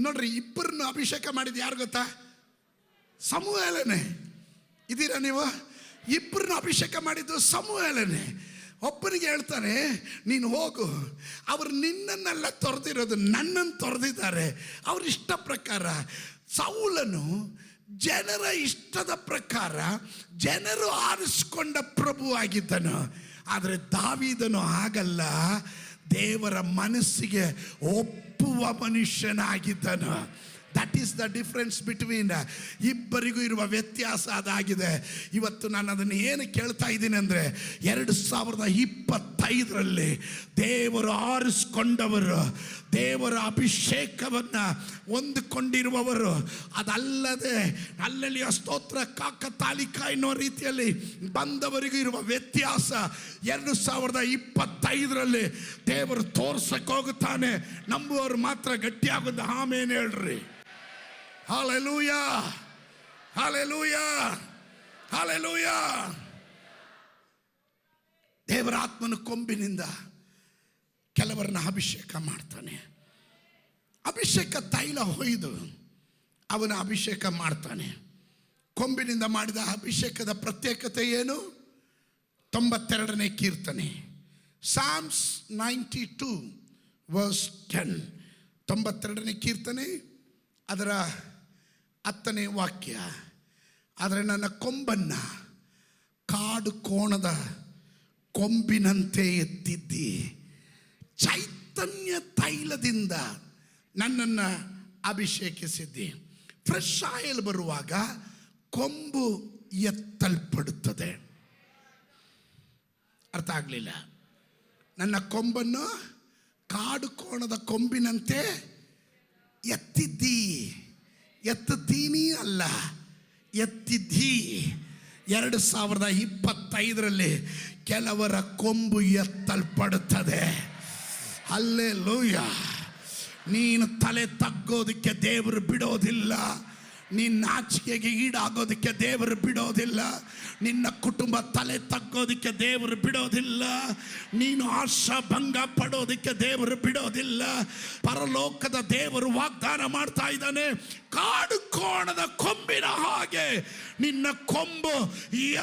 ನೋಡ್ರಿ, ಇಬ್ಬರನ್ನು ಅಭಿಷೇಕ ಮಾಡಿದ್ದು ಯಾರು ಗೊತ್ತಾ? ಸಮುವೇಲನೇ. ಇದೀರಾ ನೀವು? ಇಬ್ಬರನ್ನು ಅಭಿಷೇಕ ಮಾಡಿದ್ದು ಸಮುವೇಲನೇ. ಒಬ್ಬನಿಗೆ ಹೇಳ್ತಾನೆ, ನೀನು ಹೋಗು, ಅವರು ನಿನ್ನನ್ನೆಲ್ಲ ತೊರೆದಿರೋದು ನನ್ನನ್ನು ತೊರೆದಿದ್ದಾರೆ. ಅವ್ರ ಇಷ್ಟ ಪ್ರಕಾರ. ಸೌಲನು ಜನರ ಇಷ್ಟದ ಪ್ರಕಾರ ಜನರು ಆರಿಸಿಕೊಂಡ ಪ್ರಭು ಆಗಿದ್ದನು. ಆದರೆ ದಾವೀದನು ಹಾಗಲ್ಲ, ದೇವರ ಮನಸ್ಸಿಗೆ ಒಪ್ಪುವ ಮನುಷ್ಯನಾಗಿದ್ದನು. That is the difference between ಇಬ್ಬರಿಗೂ ಇರುವ ವ್ಯತ್ಯಾಸ ಅದಾಗಿದೆ. ಇವತ್ತು ನಾನು ಅದನ್ನು ಏನು ಕೇಳ್ತಾ ಇದ್ದೀನಿ ಅಂದರೆ, 2025ರಲ್ಲಿ ದೇವರು ಆರಿಸಿಕೊಂಡವರು, ದೇವರ ಅಭಿಷೇಕವನ್ನು ಹೊಂದಿಕೊಂಡಿರುವವರು, ಅದಲ್ಲದೆ ಅಲ್ಲಲ್ಲಿಯ ಸ್ತೋತ್ರ ಕಾಕತಾಲಿಕ ಎನ್ನುವ ರೀತಿಯಲ್ಲಿ ಬಂದವರಿಗೂ ಇರುವ ವ್ಯತ್ಯಾಸ 2025ರಲ್ಲಿ ದೇವರು ತೋರ್ಸಕ್ಕೆ ಹೋಗುತ್ತಾನೆ. ನಂಬುವವರು ಮಾತ್ರ ಗಟ್ಟಿಯಾಗೋದು ಆಮೇಲೆ ಹೇಳ್ರಿ. Hallelujah, hallelujah, hallelujah. ದೇವರ ಆತ್ಮನ ಕೊಂಬಿನಿಂದ ಕೆಲವರನ್ನ ಅಭಿಷೇಕ ಮಾಡ್ತಾನೆ. ಅಭಿಷೇಕ ತೈಲ ಹೊಯ್ದು ಅವನ ಅಭಿಷೇಕ ಮಾಡ್ತಾನೆ. ಕೊಂಬಿನಿಂದ ಮಾಡಿದ ಅಭಿಷೇಕದ ಪ್ರತ್ಯೇಕತೆ ಏನು? 92ನೇ ಕೀರ್ತನೆ, ಸಾಮ್ಸ್ 92 ವರ್ಸ್ 10. 92ನೇ ಕೀರ್ತನೆ ಅದರ 10ನೇ ವಾಕ್ಯ. ಆದರೆ ನನ್ನ ಕೊಂಬನ್ನ ಕಾಡು ಕೋಣದ ಕೊಂಬಿನಂತೆ ಎತ್ತಿದ್ದಿ, ಚೈತನ್ಯ ತೈಲದಿಂದ ನನ್ನನ್ನು ಅಭಿಷೇಕಿಸಿದ್ದಿ. ಫ್ರೆಶ್ ಆಯಿಲ್ ಬರುವಾಗ ಕೊಂಬು ಎತ್ತಲ್ಪಡುತ್ತದೆ. ಅರ್ಥ ಆಗಲಿಲ್ಲ. ನನ್ನ ಕೊಂಬನ್ನು ಕಾಡು ಕೋಣದ ಕೊಂಬಿನಂತೆ ಎತ್ತಿದ್ದಿ. ಎತ್ತಿದ್ದೀನಿ ಅಲ್ಲ, ಎತ್ತಿದ್ದಿ. 2025ರಲ್ಲಿ ಕೆಲವರ ಕೊಂಬು ಎತ್ತಲ್ಪಡುತ್ತದೆ. ಹಲ್ಲೆಲೂಯಾ. ನೀನು ತಲೆ ತಗ್ಗೋದಕ್ಕೆ ದೇವರು ಬಿಡೋದಿಲ್ಲ. ನಿನ್ನ ನಾಚಿಕೆಗೆ ಈಡಾಗೋದಕ್ಕೆ ದೇವರು ಬಿಡೋದಿಲ್ಲ. ನಿನ್ನ ಕುಟುಂಬ ತಲೆ ತಗ್ಗೋದಕ್ಕೆ ದೇವರು ಬಿಡೋದಿಲ್ಲ. ನೀನು ಆಶಾಭಂಗ ಪಡೋದಕ್ಕೆ ದೇವರು ಬಿಡೋದಿಲ್ಲ. ಪರಲೋಕದ ದೇವರು ವಾಗ್ದಾನ ಮಾಡ್ತಾ ಇದ್ದಾನೆ, ಕಾಡು ಕೋಣದ ಕೊಂಬಿನ ಹಾಗೆ ನಿನ್ನ ಕೊಂಬು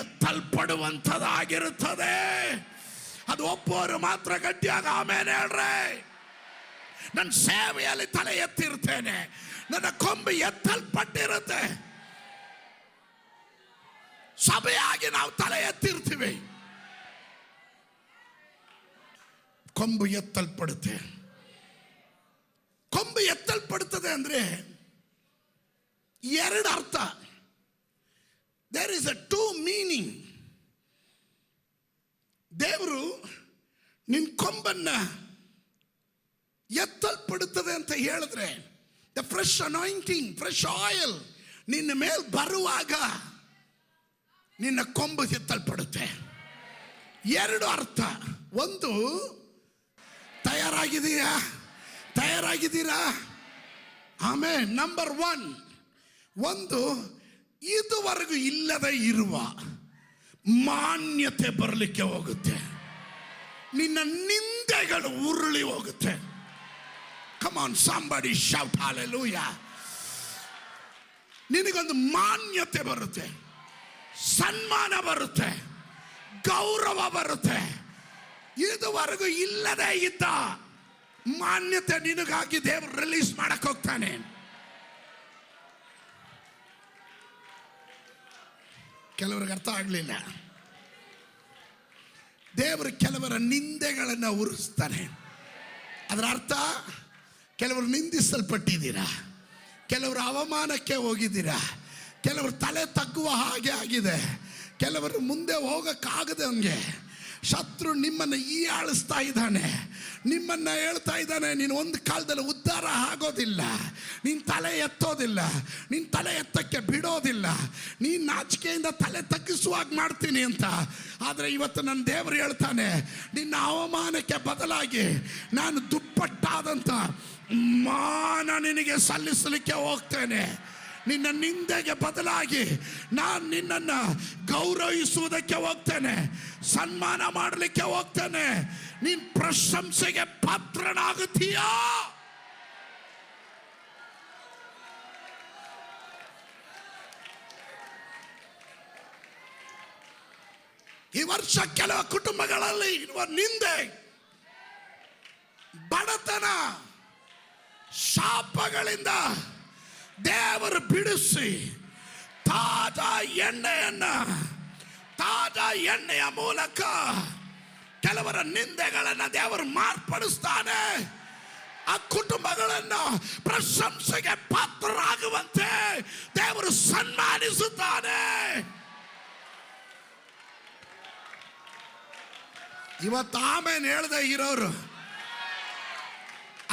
ಎತ್ತಲ್ಪಡುವಂಥದ್ದಾಗಿರುತ್ತದೆ. ಅದು ಒಪ್ಪುವರು ಮಾತ್ರ ಗಟ್ಟಿಯಾಗಿ ಆಮೇಲೆ ಹೇಳ್ರೆ. ನನ್ನ ಸೇವೆಯಲ್ಲಿ ತಲೆ ಎತ್ತಿರ್ತೇನೆ, ನನ್ನ ಕೊಂಬು ಎತ್ತಲ್ಪಟ್ಟಿರುತ್ತೆ. ಸಭೆಯಾಗಿ ನಾವು ತಲೆ ಎತ್ತಿರ್ತೀವಿ, ಕೊಂಬು ಎತ್ತಲ್ಪಡುತ್ತೆ. ಕೊಂಬು ಎತ್ತಲ್ಪಡುತ್ತದೆ ಅಂದ್ರೆ ಎರಡು ಅರ್ಥ. There is a two meaning. ದೇವರು ನಿನ್ನ ಕೊಂಬನ್ನ ಎತ್ತಲ್ಪಡುತ್ತದೆ ಅಂತ ಹೇಳಿದ್ರೆ, the fresh anointing, fresh oil ನಿನ್ನ ಮೇಲೆ ಬರುವಾಗ ನಿನ್ನ ಕೊಂಬು ಎತ್ತಲ್ಪಡುತ್ತೆ. ಎರಡು ಅರ್ಥ. ಒಂದು, ತಯಾರಾಗಿದ್ದೀರಾ? ತಯಾರಾಗಿದ್ದೀರಾ? ಆಮೇಲೆ ನಂಬರ್ 1, ಒಂದು ಇದುವರೆಗೂ ಇಲ್ಲದೆ ಇರುವ ಮಾನ್ಯತೆ ಬರಲಿಕ್ಕೆ ಹೋಗುತ್ತೆ. ನಿನ್ನ ನಿಂದೆಗಳು ಉರುಳಿ ಹೋಗುತ್ತೆ. Come on, somebody shout hallelujah. ನಿನಗೊಂದು ಮಾನ್ಯತೆ ಬರುತ್ತೆ, ಸನ್ಮಾನ ಬರುತ್ತೆ, ಗೌರವ ಬರುತ್ತೆ. ಇದುವರೆಗೂ ಇಲ್ಲದೆ ಇದ್ದ ಮಾನ್ಯತೆ ನಿನಗಾಗಿ ದೇವರು ರಿಲೀಸ್ ಮಾಡಕ್ ಹೋಗ್ತಾನೆ. ಕೆಲವರಿಗೆ ಅರ್ಥ ಆಗಲಿಲ್ಲ. ದೇವರು ಕೆಲವರ ನಿಂದೆಗಳನ್ನು ಉರಿಸ್ತಾನೆ. ಅದರ ಅರ್ಥ, ಕೆಲವರು ನಿಂದಿಸಲ್ಪಟ್ಟಿದ್ದೀರಾ, ಕೆಲವರು ಅವಮಾನಕ್ಕೆ ಹೋಗಿದ್ದೀರಾ, ಕೆಲವರು ತಲೆ ತಗ್ಗುವ ಹಾಗೆ ಆಗಿದೆ, ಕೆಲವರು ಮುಂದೆ ಹೋಗಕ್ಕಾಗದಂಗೆ ಶತ್ರು ನಿಮ್ಮನ್ನು ಆಳಿಸ್ತಾ ಇದ್ದಾನೆ, ನಿಮ್ಮನ್ನು ಹೇಳ್ತಾ ಇದ್ದಾನೆ, ನೀನು ಒಂದು ಕಾಲದಲ್ಲಿ ಉದ್ಧಾರ ಆಗೋದಿಲ್ಲ, ನೀನು ತಲೆ ಎತ್ತೋದಿಲ್ಲ, ನೀನು ತಲೆ ಎತ್ತಕ್ಕೆ ಬಿಡೋದಿಲ್ಲ, ನೀನು ನಾಚಿಕೆಯಿಂದ ತಲೆ ತಗ್ಗಿಸುವಾಗ ಮಾಡ್ತೀನಿ ಅಂತ. ಆದರೆ ಇವತ್ತು ನನ್ನ ದೇವರು ಹೇಳ್ತಾನೆ, ನಿನ್ನ ಅವಮಾನಕ್ಕೆ ಬದಲಾಗಿ ನಾನು ದುಪ್ಪಟ್ಟಾದಂಥ ಮಾನ ನಿನಗೆ ಸಲ್ಲಿಸಲಿಕ್ಕೆ ಹೋಗ್ತೇನೆ. ನಿನ್ನ ನಿಂದೆಗೆ ಬದಲಾಗಿ ನಾನು ನಿನ್ನನ್ನು ಗೌರವಿಸುವುದಕ್ಕೆ ಹೋಗ್ತೇನೆ, ಸನ್ಮಾನ ಮಾಡಲಿಕ್ಕೆ ಹೋಗ್ತೇನೆ. ನೀನು ಪ್ರಶಂಸೆಗೆ ಪಾತ್ರನಾಗುತ್ತೀಯಾ? ಈ ವರ್ಷ ಕೆಲವು ಕುಟುಂಬಗಳಲ್ಲಿ ಇರುವ ನಿಂದೆ, ಬಡತನ, ಶಾಪಗಳಿಂದ ದೇವರು ಬಿಡಿಸಿ ತಾಜಾ ಎಣ್ಣೆಯ ಮೂಲಕ ಕೆಲವರ ನಿಂದೆಗಳನ್ನ ದೇವರು ಮಾರ್ಪಡಿಸ್ತಾನೆ. ಆ ಕುಟುಂಬಗಳನ್ನು ಪ್ರಶಂಸೆಗೆ ಪಾತ್ರರಾಗುವಂತೆ ದೇವರು ಸನ್ಮಾನಿಸುತ್ತಾನೆ. ಇವತ್ತು ಆಮೇನ್ ಹೇಳ್ದೆ ಇರೋರು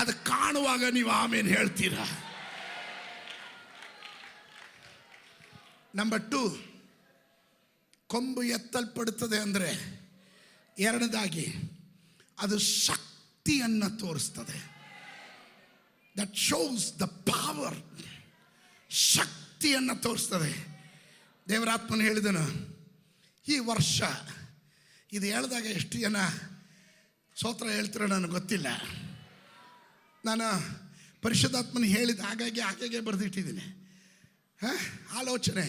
ಅದು ಕಾಣುವಾಗ ನೀವು ಆಮೇನ್ ಹೇಳ್ತೀರಾ. ನಂಬರ್ 2, ಕೊಂಬು ಎತ್ತಲ್ಪಡುತ್ತದೆ ಅಂದರೆ ಎರಡನೇದಾಗಿ ಅದು ಶಕ್ತಿಯನ್ನು ತೋರಿಸ್ತದೆ. That shows the power. ಶಕ್ತಿಯನ್ನು ತೋರಿಸ್ತದೆ. ದೇವರಾತ್ಮನು ಹೇಳಿದನು, ಈ ವರ್ಷ ಇದು ಹೇಳಿದಾಗ ಎಷ್ಟು ಜನ ಸ್ತೋತ್ರ ಹೇಳ್ತಿರೋ ನನಗೆ ಗೊತ್ತಿಲ್ಲ. ನಾನು ಪರಿಶುದ್ಧಾತ್ಮನ ಹೇಳಿದ ಹಾಗಾಗಿ ಬರೆದಿಟ್ಟಿದ್ದೀನಿ. ಆಲೋಚನೆ,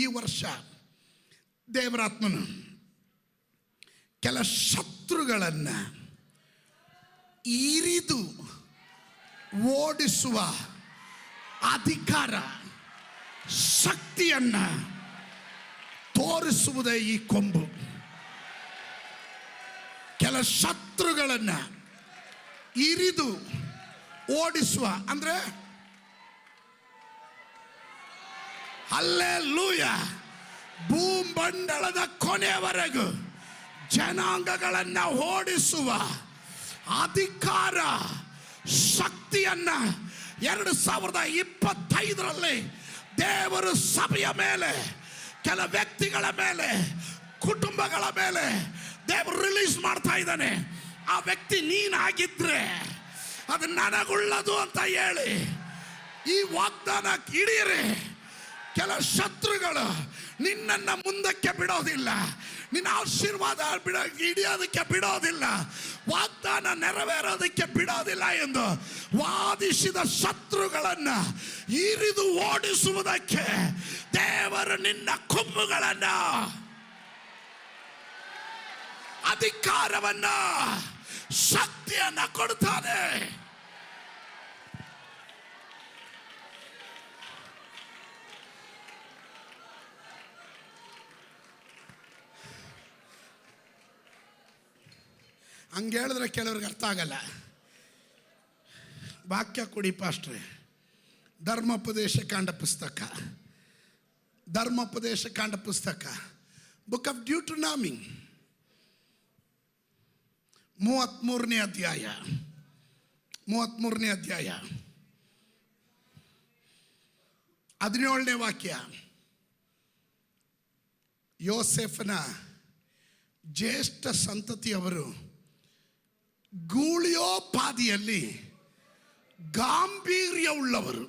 ಈ ವರ್ಷ ದೇವರಾತ್ಮನು ಕೆಲ ಶತ್ರುಗಳನ್ನು ಇರಿದು ಓಡಿಸುವ ಅಧಿಕಾರ, ಶಕ್ತಿಯನ್ನು ತೋರಿಸುವುದೇ ಈ ಕೊಂಬು. ಕೆಲ ಶತ್ರುಗಳನ್ನು ಇರಿದು ಓಡಿಸುವ ಅಂದ್ರೆ ಹಲ್ಲೆಲೂಯ, ಭೂಮಂಡಲದ ಕೊನೆಯವರೆಗೂ ಜನಾಂಗಗಳನ್ನು ಓಡಿಸುವ ಅಧಿಕಾರ, ಶಕ್ತಿಯನ್ನ 2025ರಲ್ಲಿ ದೇವರು ಸಭೆಯ ಮೇಲೆ, ಕೆಲ ವ್ಯಕ್ತಿಗಳ ಮೇಲೆ, ಕುಟುಂಬಗಳ ಮೇಲೆ ದೇವರು ರಿಲೀಸ್ ಮಾಡ್ತಾ ಇದ್ದಾನೆ. ಆ ವ್ಯಕ್ತಿ ನೀನಾಗಿದ್ರೆ ಅದು ನನಗುಳ್ಳದು ಅಂತ ಹೇಳಿ ಈ ವಾಗ್ದಾನ ಹಿಡಿಯಿರಿ. ಕೆಲ ಶತ್ರುಗಳು ನಿನ್ನನ್ನ ಮುಂದಕ್ಕೆ ಬಿಡೋದಿಲ್ಲ, ನಿನ್ನ ಆಶೀರ್ವಾದ ಹಿಡಿಯೋದಕ್ಕೆ ಬಿಡೋದಿಲ್ಲ, ವಾಗ್ದಾನ ನೆರವೇರೋದಕ್ಕೆ ಬಿಡೋದಿಲ್ಲ ಎಂದು ವಾದಿಸಿದ ಶತ್ರುಗಳನ್ನ ಇರಿದು ಓಡಿಸುವುದಕ್ಕೆ ದೇವರು ನಿನ್ನ ಕೊಂಬುಗಳನ್ನ, ಅಧಿಕಾರವನ್ನ, ಶಕ್ತಿಯನ್ನ ಕೊಡ್ತಾನೆ. ಹಂಗೆ ಹೇಳಿದ್ರೆ ಕೆಲವ್ರಿಗೆ ಅರ್ಥ ಆಗಲ್ಲ. ವಾಕ್ಯ ಕೊಡಿ ಪಾಸ್ಟ್ರೆ. ಧರ್ಮೋಪದೇಶ ಕಾಂಡ ಪುಸ್ತಕ, ಬುಕ್ ಆಫ್ ಡ್ಯೂಟನಾಮಿ 33ನೇ ಅಧ್ಯಾಯ 17ನೇ ವಾಕ್ಯ. ಯೋಸೇಫನ ಜ್ಯೇಷ್ಠ ಸಂತತಿಯವರು ಗೂಳಿಯೋಪಾದಿಯಲ್ಲಿ ಗಾಂಭೀರ್ಯವುಳ್ಳವರು.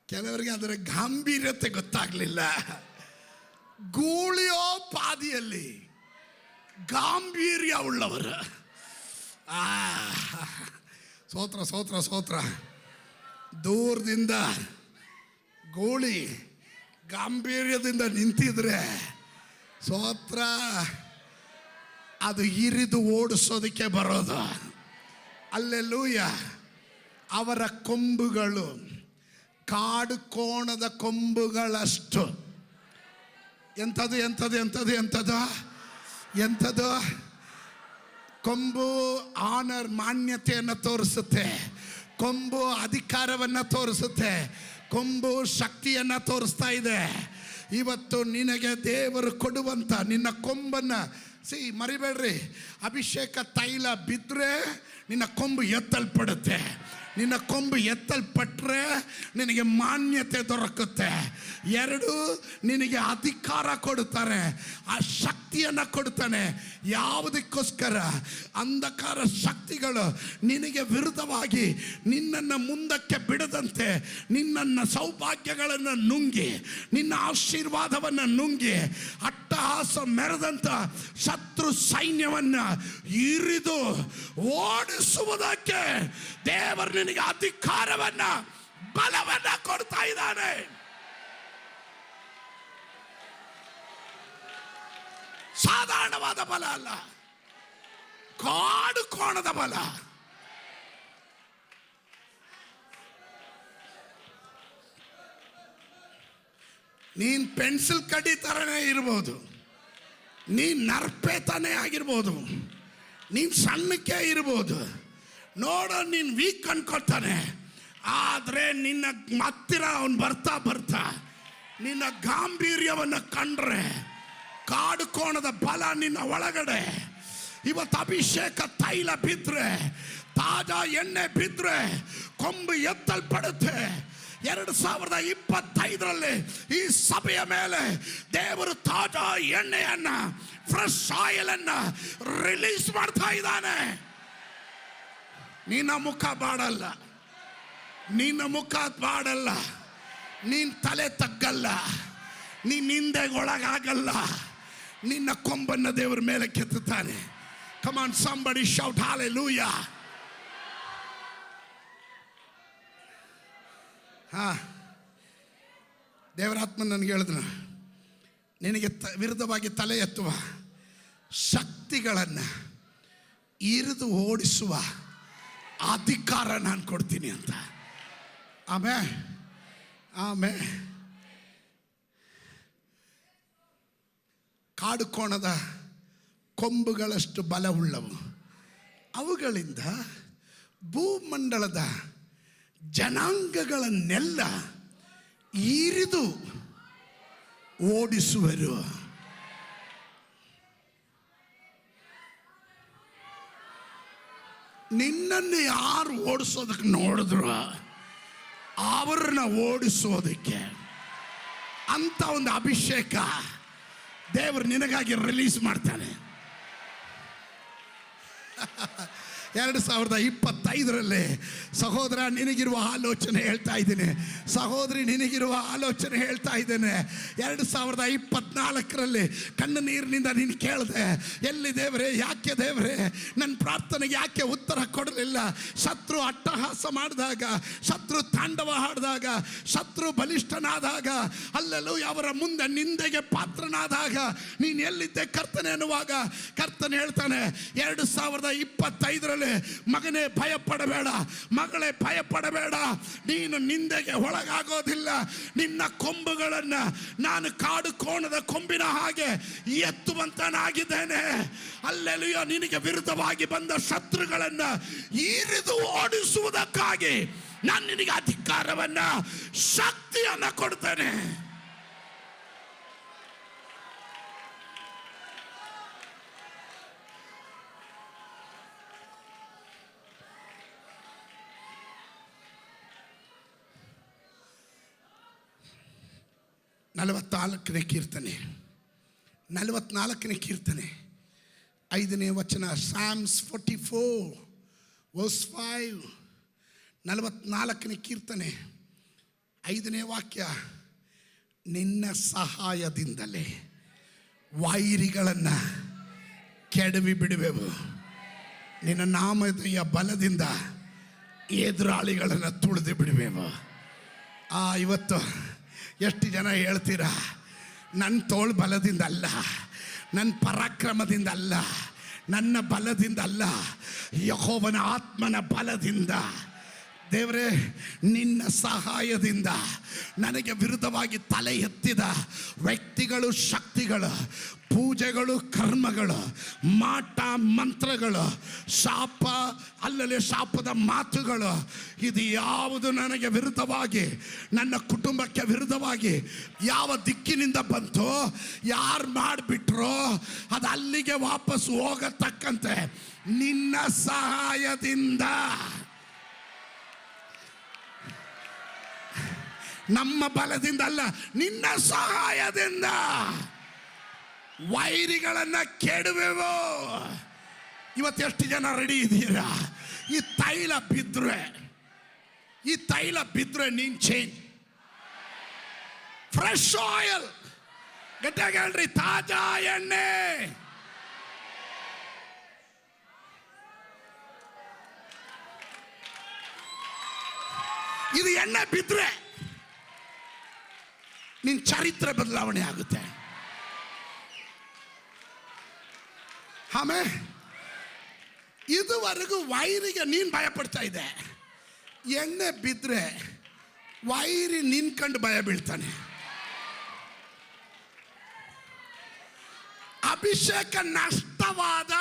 ಕೆಲವರಿಗೆ ಅದರ ಗಾಂಭೀರ್ಯತೆ ಗೊತ್ತಾಗಲಿಲ್ಲ. ಗೂಳಿಯೋಪಾದಿಯಲ್ಲಿ ಗಾಂಭೀರ್ಯ ಉಳ್ಳವರು. ಸ್ತೋತ್ರ. ದೂರದಿಂದ ಗೋಳಿ ಗಾಂಭೀರ್ಯದಿಂದ ನಿಂತಿದ್ರೆ ಸ್ತೋತ್ರ, ಅದು ಇರಿದು ಓಡಿಸೋದಕ್ಕೆ ಬರೋದು. ಅಲ್ಲೆಲೂಯ. ಅವರ ಕೊಂಬುಗಳು ಕಾಡು ಕೋಣದ ಕೊಂಬುಗಳಷ್ಟು. ಎಂಥದ್ದು ಕೊಂಬು ಆನರ್, ಮಾನ್ಯತೆಯನ್ನು ತೋರಿಸುತ್ತೆ. ಕೊಂಬು ಅಧಿಕಾರವನ್ನು ತೋರಿಸುತ್ತೆ. ಕೊಂಬು ಶಕ್ತಿಯನ್ನು ತೋರಿಸ್ತಾ ಇದೆ. ಇವತ್ತು ನಿನಗೆ ದೇವರು ಕೊಡುವಂಥ ನಿನ್ನ ಕೊಂಬನ್ನು ಮರಿಬೇಡ್ರಿ. ಅಭಿಷೇಕ ತೈಲ ಬಿದ್ದರೆ ನಿನ್ನ ಕೊಂಬು ಎತ್ತಲ್ಪಡುತ್ತೆ. ನಿನ್ನ ಕೊಂಬು ಎತ್ತಲ್ಪಟ್ರೆ ನಿನಗೆ ಮಾನ್ಯತೆ ದೊರಕುತ್ತೆ. 2, ನಿನಗೆ ಅಧಿಕಾರ ಕೊಡುತ್ತಾರೆ, ಆ ಶಕ್ತಿಯನ್ನು ಕೊಡುತ್ತಾನೆ. ಯಾವುದಕ್ಕೋಸ್ಕರ? ಅಂಧಕಾರ ಶಕ್ತಿಗಳು ನಿನಗೆ ವಿರುದ್ಧವಾಗಿ ನಿನ್ನನ್ನು ಮುಂದಕ್ಕೆ ಬಿಡದಂತೆ, ನಿನ್ನನ್ನು ಸೌಭಾಗ್ಯಗಳನ್ನು ನುಂಗಿ, ನಿನ್ನ ಆಶೀರ್ವಾದವನ್ನು ನುಂಗಿ ಅಟ್ಟಹಾಸ ಮೆರೆದಂತ ಶತ್ರು ಸೈನ್ಯವನ್ನು ಇರಿದು ಓಡಿಸುವುದಕ್ಕೆ ದೇವರು ನಿನಗೆ ಅಧಿಕಾರವನ್ನ, ಬಲವನ್ನ ಕೊಡ್ತಾ ಇದ್ದಾನೆ. ಸಾಧಾರಣವಾದ ಬಲ ಅಲ್ಲ, ಕಾಡು ಕೋಣದ ಬಲ. ನೀನ್ ಪೆನ್ಸಿಲ್ ಕಡ್ಡಿ ಥರನೇ ಇರ್ಬೋದು, ನೀನ್ ನರ್ಪೆ ತಾನೇ ಆಗಿರ್ಬೋದು, ನೀನ್ ಸಣ್ಣಕ್ಕೆ ಇರ್ಬೋದು, ನೋಡೋ ನೀನ್ ವೀಕ್ ಅನ್ಕೊಳ್ತಾನೆ. ಆದರೆ ನಿನ್ನ ಹತ್ತಿರ ಅವನು ಬರ್ತಾ ಬರ್ತಾ ನಿನ್ನ ಗಾಂಭೀರ್ಯವನ್ನು ಕಂಡ್ರೆ, ಕಾಡು ಕೋಣದ ಬಲ ನಿನ್ನ ಒಳಗಡೆ, ಇವತ್ತು ಅಭಿಷೇಕ ತೈಲ ಬಿದ್ರೆ, ತಾಜಾ ಎಣ್ಣೆ ಬಿದ್ರೆ ಕೊಂಬು ಎತ್ತಲ್ಪಡುತ್ತೆ. 2025ರಲ್ಲಿ ಈ ಸಭೆಯ ಮೇಲೆ ದೇವರು ತಾಜಾ ಎಣ್ಣೆಯನ್ನ, ಫ್ರೆಶ್ ಆಯಿಲ್ ಅನ್ನ ರಿಲೀಸ್ ಮಾಡ್ತಾ ಇದ್ದಾನೆ. ನಿನ್ನ ಮುಖ ಬಾಡಲ್ಲ, ನಿನ್ನ ಮುಖ ಬಾಡಲ್ಲ, ನೀನ್ ತಲೆ ತಗ್ಗಲ್ಲ, ನೀನ್ ನಿಂದೆಗೊಳಗಾಗಲ್ಲ. ನಿನ್ನ ಕೊಂಬನ್ನ ದೇವರ ಮೇಲೆ ಕೆತ್ತುತ್ತಾನೆ. Come on, somebody shout hallelujah. ದೇವರಾತ್ಮ ನನಗೆ ಹೇಳಿದ್ರು, ನಿನಗೆ ವಿರುದ್ಧವಾಗಿ ತಲೆ ಎತ್ತುವ ಶಕ್ತಿಗಳನ್ನು ಇರಿದು ಓಡಿಸುವ ಅಧಿಕಾರ ನಾನು ಕೊಡ್ತೀನಿ ಅಂತ. ಆಮೇಲೆ ಕಾಡು ಕೋಣದ ಕೊಂಬುಗಳಷ್ಟು ಬಲವುಳ್ಳವು, ಅವುಗಳಿಂದ ಭೂಮಂಡಲದ ಜನಾಂಗಗಳನ್ನೆಲ್ಲ ಇರಿದು ಓಡಿಸುವರು. ನಿನ್ನನ್ನು ಯಾರು ಓಡಿಸೋದಕ್ಕೆ ನೋಡಿದ್ರು ಅವ್ರನ್ನ ಓಡಿಸೋದಕ್ಕೆ ಅಂತ ಒಂದು ಅಭಿಷೇಕ ದೇವರು ನಿನಗಾಗಿ ರಿಲೀಸ್ ಮಾಡ್ತಾನೆ. 2025ರಲ್ಲಿ ಸಹೋದರ ನಿನಗಿರುವ ಆಲೋಚನೆ ಹೇಳ್ತಾ ಇದ್ದೇನೆ, ಸಹೋದರಿ ನಿನಗಿರುವ ಆಲೋಚನೆ ಹೇಳ್ತಾ ಇದ್ದೇನೆ. 2024ರಲ್ಲಿ ಕಣ್ಣು ನೀರಿನಿಂದ ನೀನು ಕೇಳಿದೆ, ಎಲ್ಲಿ ದೇವರೇ, ಯಾಕೆ ದೇವರೇ ನನ್ನ ಪ್ರಾರ್ಥನೆಗೆ ಯಾಕೆ ಉತ್ತರ ಕೊಡಲಿಲ್ಲ? ಶತ್ರು ಅಟ್ಟಹಾಸ ಮಾಡಿದಾಗ, ಶತ್ರು ತಾಂಡವ ಹಾಡಿದಾಗ, ಶತ್ರು ಬಲಿಷ್ಠನಾದಾಗ, ಅಲ್ಲೆಲ್ಲೂ ಅವರ ಮುಂದೆ ನಿಂದೆಗೆ ಪಾತ್ರನಾದಾಗ ನೀನು ಎಲ್ಲಿದ್ದೆ ಕರ್ತನೆ ಅನ್ನುವಾಗ ಕರ್ತನೆ ಹೇಳ್ತಾನೆ 2025ರಲ್ಲಿ, ಮಗನೇ ಭಯಪಡಬೇಡ, ಮಗಳೇ ಭಯಪಡಬೇಡ, ನೀನು ನಿಂದೆಗೆ ಒಳಗಾಗೋದಿಲ್ಲ. ನಿನ್ನ ಕೊಂಬುಗಳನ್ನ ನಾನು ಕಾಡು ಕೋಣದ ಕೊಂಬಿನ ಹಾಗೆ ಎತ್ತುವಂತನಾಗಿದ್ದೇನೆ. ಅಲ್ಲೆಲ್ಲೂ ನಿನಗೆ ವಿರುದ್ಧವಾಗಿ ಬಂದ ಶತ್ರುಗಳನ್ನ ಇರಿದು ಓಡಿಸುವುದಕ್ಕಾಗಿ ನಾನು ನಿನಗೆ ಅಧಿಕಾರವನ್ನ, ಶಕ್ತಿಯನ್ನ ಕೊಡ್ತೇನೆ. ನಲವತ್ನಾಲ್ಕನೇ ಕೀರ್ತನೆ 5ನೇ ವಚನ. Psalms 44 verse 5. 44ನೇ ಕೀರ್ತನೆ 5ನೇ ವಾಕ್ಯ. ನಿನ್ನ ಸಹಾಯದಿಂದಲೇ ವೈರಿಗಳನ್ನು ಕೆಡವಿ ಬಿಡುವೆವು, ನಿನ್ನ ನಾಮಧೇಯ ಬಲದಿಂದ ಎದುರಾಳಿಗಳನ್ನು ತುಳಿದು ಬಿಡುವೆವು. ಇವತ್ತು ಎಷ್ಟು ಜನ ಹೇಳ್ತೀರಾ, ನನ್ನ ತೋಳು ಬಲದಿಂದ ಅಲ್ಲ, ನನ್ನ ಪರಾಕ್ರಮದಿಂದ ಅಲ್ಲ, ನನ್ನ ಬಲದಿಂದ ಅಲ್ಲ, ಯೆಹೋವನ ಆತ್ಮನ ಬಲದಿಂದ. ದೇವರೇ, ನಿನ್ನ ಸಹಾಯದಿಂದ ನನಗೆ ವಿರುದ್ಧವಾಗಿ ತಲೆ ಎತ್ತಿದ ವ್ಯಕ್ತಿಗಳು, ಶಕ್ತಿಗಳು, ಪೂಜೆಗಳು, ಕರ್ಮಗಳು, ಮಾಟ ಮಂತ್ರಗಳು, ಶಾಪ, ಅಲ್ಲಲ್ಲಿ ಶಾಪದ ಮಾತುಗಳು, ಇದು ಯಾವುದು ನನಗೆ ವಿರುದ್ಧವಾಗಿ, ನನ್ನ ಕುಟುಂಬಕ್ಕೆ ವಿರುದ್ಧವಾಗಿ ಯಾವ ದಿಕ್ಕಿನಿಂದ ಬಂತೋ, ಯಾರು ಮಾಡಿಬಿಟ್ರೋ ಅದು ಅಲ್ಲಿಗೆ ವಾಪಸ್ ಹೋಗತಕ್ಕಂತೆ ನಿನ್ನ ಸಹಾಯದಿಂದ, ನಮ್ಮ ಬಲದಿಂದ ಅಲ್ಲ, ನಿನ್ನ ಸಹಾಯದಿಂದ ವೈರಿಗಳನ್ನು ಕೆಡುವೆವು. ಇವತ್ತು ಎಷ್ಟು ಜನ ರೆಡಿ ಇದ್ದೀರಾ? ಈ ತೈಲ ಬಿದ್ರೆ ನೀನ್ ಚೇಂಜ್. ಫ್ರೆಶ್ ಆಯಿಲ್, ಗಟ್ಟಿಯಾಗಿ ಹೇಳ್ರಿ, ತಾಜಾ ಎಣ್ಣೆ. ಇದು ಎಣ್ಣೆ ಬಿದ್ರೆ ನಿನ್ ಚರಿತ್ರೆ ಬದಲಾವಣೆ ಆಗುತ್ತೆ. ಆಮೇಲೆ ಇದುವರೆಗೂ ವೈರಿಗೆ ನೀನು ಭಯ ಪಡ್ತಾ ಇದ್ದೆ, ಎಣ್ಣೆ ಬಿದ್ದರೆ ವೈರಿ ನಿನ್ಕಂಡು ಭಯ ಬೀಳ್ತಾನೆ. ಅಭಿಷೇಕ ನಷ್ಟವಾದ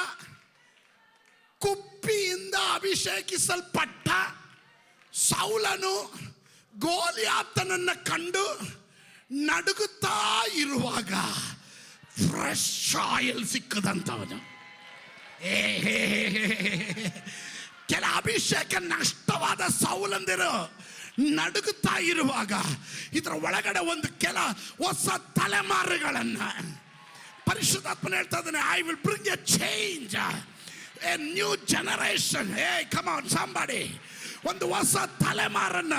ಕುಪ್ಪಿಯಿಂದ ಅಭಿಷೇಕಿಸಲ್ಪಟ್ಟ ಸೌಲನು ಗೋಲಿಯಾತನನ್ನು ಕಂಡು ನಡುಗುತ್ತಾ ಇರುವಾಗ ಫ್ರೆಶ್ ಆಯಿಲ್ ಸಿಕ್ಕದಂತವನು. ಕೆಲ ಅಭಿಷೇಕ ನಷ್ಟವಾದ ಸೌಲಂದಿರು ನಡುಗುತ್ತಾ ಇರುವಾಗ ಇದರ ಒಳಗಡೆ ಒಂದು ಕೆಲ ಹೊಸ ತಲೆಮಾರುಗಳನ್ನ ಪರಿಶುದ್ಧಾತ್ಮನ ಹೇಳ್ತಾ ಇದ್ದಾನೆ. I will bring A change, A new generation. Come on somebody. ಒಂದು ಹೊಸ ತಲೆಮಾರನ್ನ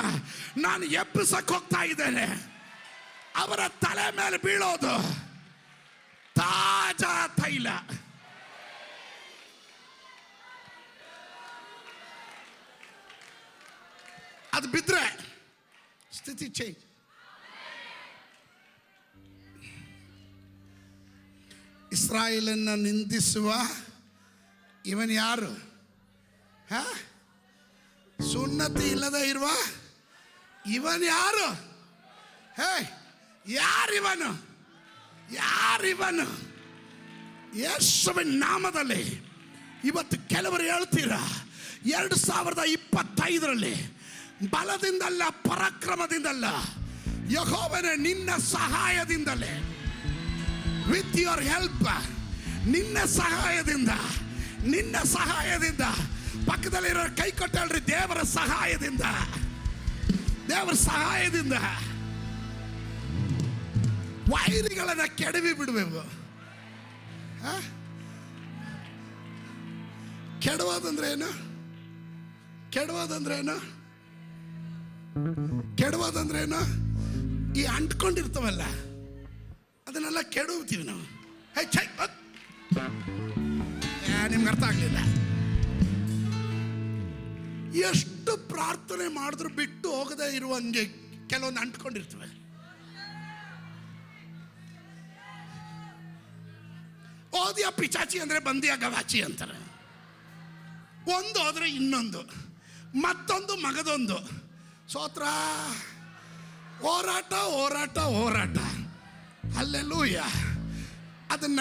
ನಾನು ಎಬ್ಬಿಸಕ್ಕೆ ಹೋಗ್ತಾ ಇದ್ದೇನೆ. ಅವರ ತಲೆ ಮೇಲೆ ಬೀಳೋದು ತಾಜಾ ತೈಲ. ಅದು ಬಿದ್ರೆ ಸ್ಥಿತಿ ಚೇಂಜ್. ಇಸ್ರಾಯೇಲನ್ನು ನಿಂದಿಸುವ ಇವನ್ ಯಾರು? ಸುನ್ನತಿ ಇಲ್ಲದೆ ಇರುವ ಇವನ್ ಯಾರು? ಯಾರಿವನು? ಯಾರಿವನು? ಯೇಸುವಿನ ನಾಮದಲ್ಲಿ ಇವತ್ತು ಕೆಲವರು ಹೇಳ್ತೀರಾ 2025ರಲ್ಲಿ ಬಲದಿಂದಲ್ಲ, ಪರಾಕ್ರಮದಿಂದಲ್ಲ, ಯೆಹೋವನೇ ನಿನ್ನ ಸಹಾಯದಿಂದಲೇ, ವಿತ್ ಯುವರ್ ಹೆಲ್ಪ್, ನಿನ್ನ ಸಹಾಯದಿಂದ, ನಿನ್ನ ಸಹಾಯದಿಂದ. ಪಕ್ಕದಲ್ಲಿರೋ ಕೈ ಕೊಟ್ಟಲ್ರಿ, ದೇವರ ಸಹಾಯದಿಂದ, ದೇವರ ಸಹಾಯದಿಂದ ವೈರಿಗಳನ್ನ ಕೆಡವಿ ಬಿಡಬೇಕು. ಕೆಡವೋದಂದ್ರೆ ಏನು? ಕೆಡವೋದಂದ್ರೆ ಏನು? ಕೆಡವೋದಂದ್ರೆ ಏನು? ಈ ಅಂಟ್ಕೊಂಡಿರ್ತವಲ್ಲ ಅದನ್ನೆಲ್ಲ ಕೆಡುತ್ತೀವಿ ನಾವು. ನಿಮ್ಗೆ ಅರ್ಥ ಆಗ್ಲಿಲ್ಲ. ಎಷ್ಟು ಪ್ರಾರ್ಥನೆ ಮಾಡಿದ್ರು ಬಿಟ್ಟು ಹೋಗದೆ ಇರುವಂಗೆ ಕೆಲವೊಂದು ಅಂಟ್ಕೊಂಡಿರ್ತವೆ. ಓದಿಯ ಪಿಚಾಚಿ ಅಂದ್ರೆ ಬಂದಿಯ ಗವಾಚಿ ಅಂತಾರೆ. ಒಂದು ಹೋದ್ರೆ ಇನ್ನೊಂದು, ಮತ್ತೊಂದು ಮಗದೊಂದು. ಸ್ತೋತ್ರ. ಹೋರಾಟ ಹೋರಾಟ ಹೋರಾಟ. ಹಲ್ಲೆಲೂಯಾ. ಅದನ್ನ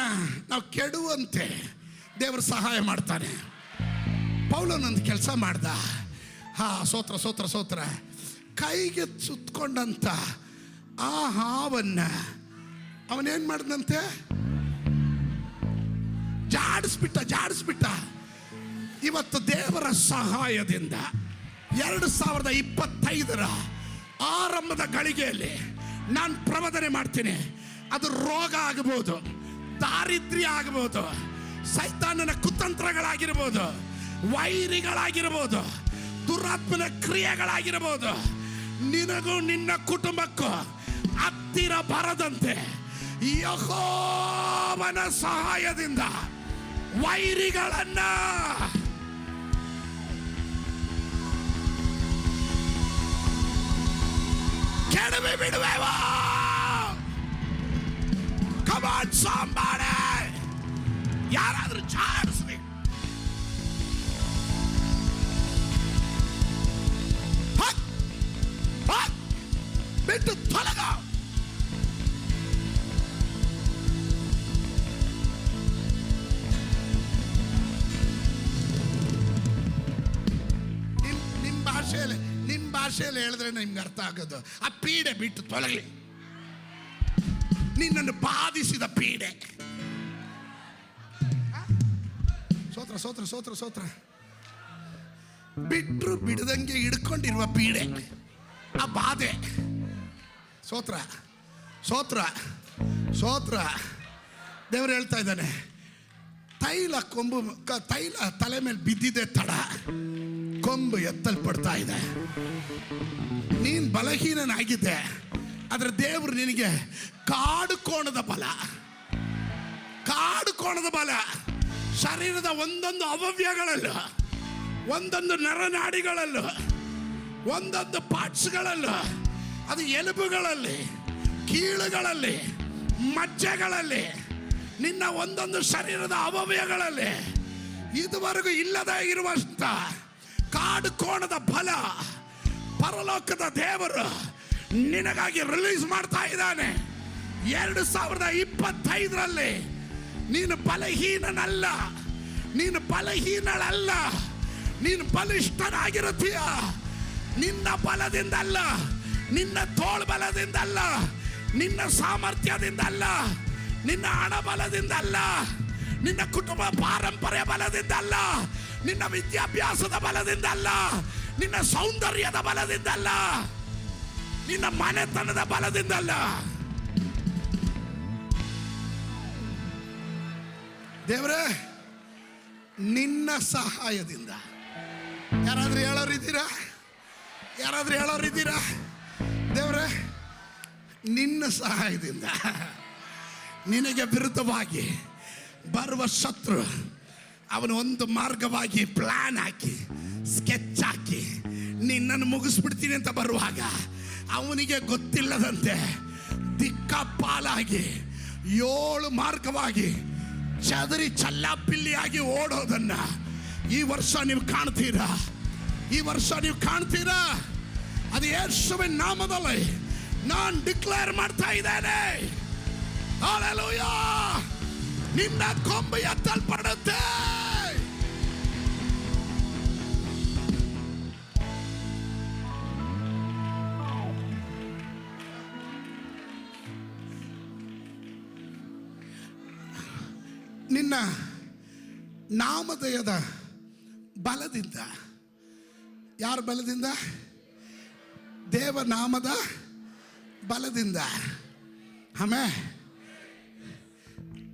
ನಾವು ಕೆಡುವಂತೆ ದೇವರು ಸಹಾಯ ಮಾಡ್ತಾನೆ. ಪೌಲನೊಂದು ಕೆಲಸ ಮಾಡ್ದ. ಸ್ತೋತ್ರ ಸ್ತೋತ್ರ ಸ್ತೋತ್ರ. ಕೈಗೆ ಸುತ್ತಕೊಂಡಂತ ಆ ಹಾವನ್ನ ಅವನೇನ್ ಮಾಡಿದಂತೆ? ಜಾಡಿಸ್ಬಿಟ್ಟ. ಇವತ್ತು ದೇವರ ಸಹಾಯದಿಂದ 2025ರ ಆರಂಭದ ಗಳಿಗೆಯಲ್ಲಿ ನಾನು ಪ್ರಬೋಧನೆ ಮಾಡ್ತೀನಿ. ಅದು ರೋಗ ಆಗಬಹುದು, ದಾರಿದ್ರ್ಯ ಆಗಬಹುದು, ಸೈತಾನನ ಕುತಂತ್ರಗಳಾಗಿರ್ಬೋದು, ವೈರಿಗಳಾಗಿರ್ಬೋದು, ದುರಾತ್ಮನ ಕ್ರಿಯೆಗಳಾಗಿರ್ಬೋದು, ನಿನಗೂ ನಿನ್ನ ಕುಟುಂಬಕ್ಕೂ ಹತ್ತಿರ ಬರದಂತೆ ಯೆಹೋವನ ಸಹಾಯದಿಂದ ವೈರಿಗಳನ್ನ ಕೆಡವಿ ಬಿಡುವೆವು. Come on somebody. ಯಾರಾದ್ರೂ ಜಾಡಿಸ್ಬೇಕು. ಬಿಟ್ಟು ತೊಲಗ. ನಿಮ್ ಭಾಷೆಯಲ್ಲಿ ಹೇಳಿದ್ರೆ ನಿಮ್ಗೆ ಅರ್ಥ ಆಗೋದು. ಆ ಪೀಡೆ ಬಿಟ್ಟು ತೊಲಗಲಿ. ನಿನ್ನನ್ನು ಬಾಧಿಸಿದ ಪೀಡೆ. ಸೋತ್ರ ಸೋತ್ರ ಸೋತ್ರ ಸೋತ್ರ. ಬಿಟ್ರು ಬಿಡದಂಗೆ ಹಿಡ್ಕೊಂಡಿರುವ ಪೀಡೆ, ಆ ಬಾಧೆ. ಸೋತ್ರ ಸೋತ್ರ ಸೋತ್ರ. ದೇವರು ಹೇಳ್ತಾ ಇದ್ದಾನೆ, ತೈಲ ತಲೆ ಮೇಲೆ ಬಿದ್ದಿದೆ ತಡ, ಕೊಂಬು ಎತ್ತಲ್ಪಡ್ತಾ ಇದೆ. ನೀನ್ ಬಲಹೀನನಾಗಿದ್ದೆ, ಆದ್ರೆ ದೇವರು ನಿನಗೆ ಕಾಡು ಕೋಣದ ಬಲ, ಶರೀರದ ಒಂದೊಂದು ಅವಯವಗಳಲ್ಲೂ, ಒಂದೊಂದು ನರನಾಡಿಗಳಲ್ಲೂ, ಒಂದೊಂದು ಪಾರ್ಟ್ಸ್ಗಳಲ್ಲೂ, ಅದು ಎಲುಬುಗಳಲ್ಲಿ, ಕೀಳುಗಳಲ್ಲಿ, ಮಜ್ಜೆಗಳಲ್ಲಿ, ನಿನ್ನ ಒಂದೊಂದು ಶರೀರದ ಅವಯವಗಳಲ್ಲಿ ಇದುವರೆಗೂ ಇಲ್ಲದೆ ಇರುವಷ್ಟ ಕಾಡು ಕೋಣದ ಬಲ ಪರಲೋಕದ ದೇವರು ನಿನಗಾಗಿ ರಿಲೀಸ್ ಮಾಡ್ತಾ ಇದ್ದಾನೆ. 2025ರಲ್ಲಿ ನೀನು ಬಲಹೀನನಲ್ಲ, ನೀನು ಬಲಹೀನಳಲ್ಲ, ನೀನು ಬಲಿಷ್ಠನಾಗಿರುತ್ತೀಯ. ನಿನ್ನ ಬಲದಿಂದಲ್ಲ, ನಿನ್ನ ತೋಳು ಬಲದಿಂದಲ್ಲ, ನಿನ್ನ ಸಾಮರ್ಥ್ಯದಿಂದಲ್ಲ, ನಿನ್ನ ಹಣ ಬಲದಿಂದಲ್ಲ, ನಿನ್ನ ಕುಟುಂಬ ಪಾರಂಪರ್ಯ ಬಲದಿಂದಲ್ಲ, ನಿನ್ನ ವಿದ್ಯಾಭ್ಯಾಸದ ಬಲದಿಂದಲ್ಲ, ನಿನ್ನ ಸೌಂದರ್ಯದ ಬಲದಿಂದಲ್ಲ, ನಿನ್ನ ಮನೆತನದ ಬಲದಿಂದಲ್ಲ. ದೇವರೇ, ನಿನ್ನ ಸಹಾಯದಿಂದ. ಯಾರಾದ್ರೂ ಹೇಳೋರಿದ್ದೀರಾ? ಯಾರಾದ್ರೂ ಹೇಳೋರಿದ್ದೀರಾ? ದೇವರೇ, ನಿನ್ನ ಸಹಾಯದಿಂದ ನಿನಗೆ ವಿರುದ್ಧವಾಗಿ ಬರುವ ಶತ್ರು ಅವನು ಒಂದು ಮಾರ್ಗವಾಗಿ ಪ್ಲಾನ್ ಹಾಕಿ ಸ್ಕೆಚ್ ಹಾಕಿ ನಿನ್ನನ್ನು ಮುಗಿಸ್ಬಿಡ್ತೀನಿ ಅಂತ ಬರುವಾಗ ಅವನಿಗೆ ಗೊತ್ತಿಲ್ಲದಂತೆ ದಿಕ್ಕಾಪಾಲಾಗಿ 7 ಮಾರ್ಗವಾಗಿ ಚದರಿ ಚಲ್ಲಾಪಿಲ್ಲಿಯಾಗಿ ಓಡೋದನ್ನ ಈ ವರ್ಷ ನೀವು ಕಾಣ್ತೀರಾ. ಈ ವರ್ಷ ನೀವು ಕಾಣ್ತೀರಾ. ಅದು ಯೇಸುವಿನ ನಾಮದಲ್ಲಿ ನಾನು ಡಿಕ್ಲೇರ್ ಮಾಡ್ತಾ ಇದ್ದೇನೆ. ಹಲ್ಲೆಲೂಯಾ. ನಿನ್ನ ಕೊಂಬು ಎತ್ತಲ್ಪಡುತ್ತೆ. ನಿನ್ನ ನಾಮಧೇಯದ ಬಲದಿಂದ. ಯಾರ ಬಲದಿಂದ? ದೇವನಾಮದ ಬಲದಿಂದ. ಆಮೇಲೆ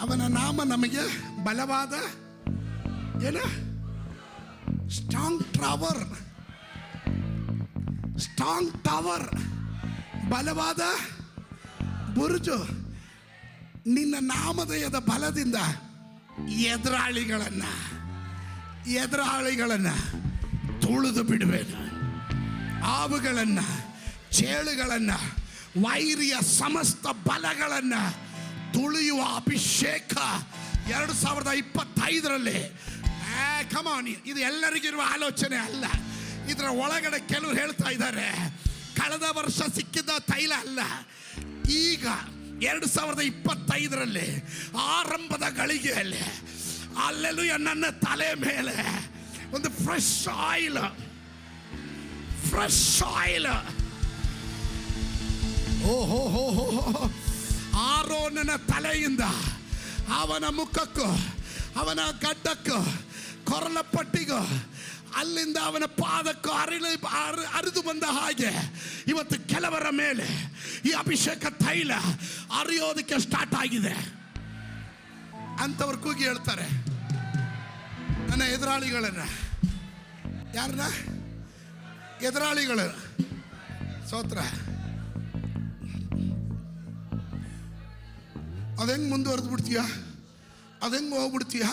ಅವನ ನಾಮ ನಮಗೆ ಬಲವಾದ ಸ್ಟ್ರಾಂಗ್ ಟವರ್, ಬಲವಾದ ಬುರುಜು. ನಿನ್ನ ನಾಮಧೇಯದ ಬಲದಿಂದ ಎದುರಾಳಿಗಳನ್ನ ತುಳಿದು ಬಿಡುವೆನು. ಹಾವುಗಳನ್ನ, ಚೇಳುಗಳನ್ನ, ವೈರಿಯ ಸಮಸ್ತ ಬಲಗಳನ್ನ ತುಳಿಯುವ ಅಭಿಷೇಕ 2025ರಲ್ಲಿ. ಕಮಾನ್, ಇದು ಎಲ್ಲರಿಗಿರುವ ಆಲೋಚನೆ ಅಲ್ಲ. ಇದರ ಒಳಗಡೆ ಕೆಲವರು ಹೇಳ್ತಾ ಇದ್ದಾರೆ ಕಳೆದ ವರ್ಷ ಸಿಕ್ಕಿದ ತೈಲ ಅಲ್ಲ, ಈಗ 2025ರಲ್ಲಿ ಆರಂಭದ ಗಳಿಗೆಯಲ್ಲಿ ಅಲ್ಲೆಲ್ಲೂಯ ನನ್ನ ತಲೆ ಮೇಲೆ ಒಂದು ಫ್ರೆಶ್ ಆಯಿಲ್. ಓಹೋ, ಆರೋನನ ತಲೆಯಿಂದ ಅವನ ಮುಖಕ್ಕೂ ಅವನ ಗಡ್ಡಕ್ಕೂ ಕೊರಳ ಪಟ್ಟಿಗೂ ಅಲ್ಲಿಂದ ಅವನ ಪಾದಕ್ಕೂ ಹರಿದು ಬಂದ ಹಾಗೆ ಇವತ್ತು ಕೆಲವರ ಮೇಲೆ ಈ ಅಭಿಷೇಕ ತೈಲ ಹರಿಯೋದಕ್ಕೆ ಸ್ಟಾರ್ಟ್ ಆಗಿದೆ. ಅಂತವ್ರು ಕೂಗಿ ಹೇಳ್ತಾರೆ, ನನ್ನ ಎದುರಾಳಿಗಳನ್ನ. ಯಾರನ್ನ? ಎದುರಾಳಿಗಳು. ಸ್ತೋತ್ರ. ಅದೆಂಗೆ ಮುಂದುವರೆದು ಬಿಡ್ತೀಯ, ಅದೆಂಗೆ ಹೋಗ್ಬಿಡ್ತೀಯ,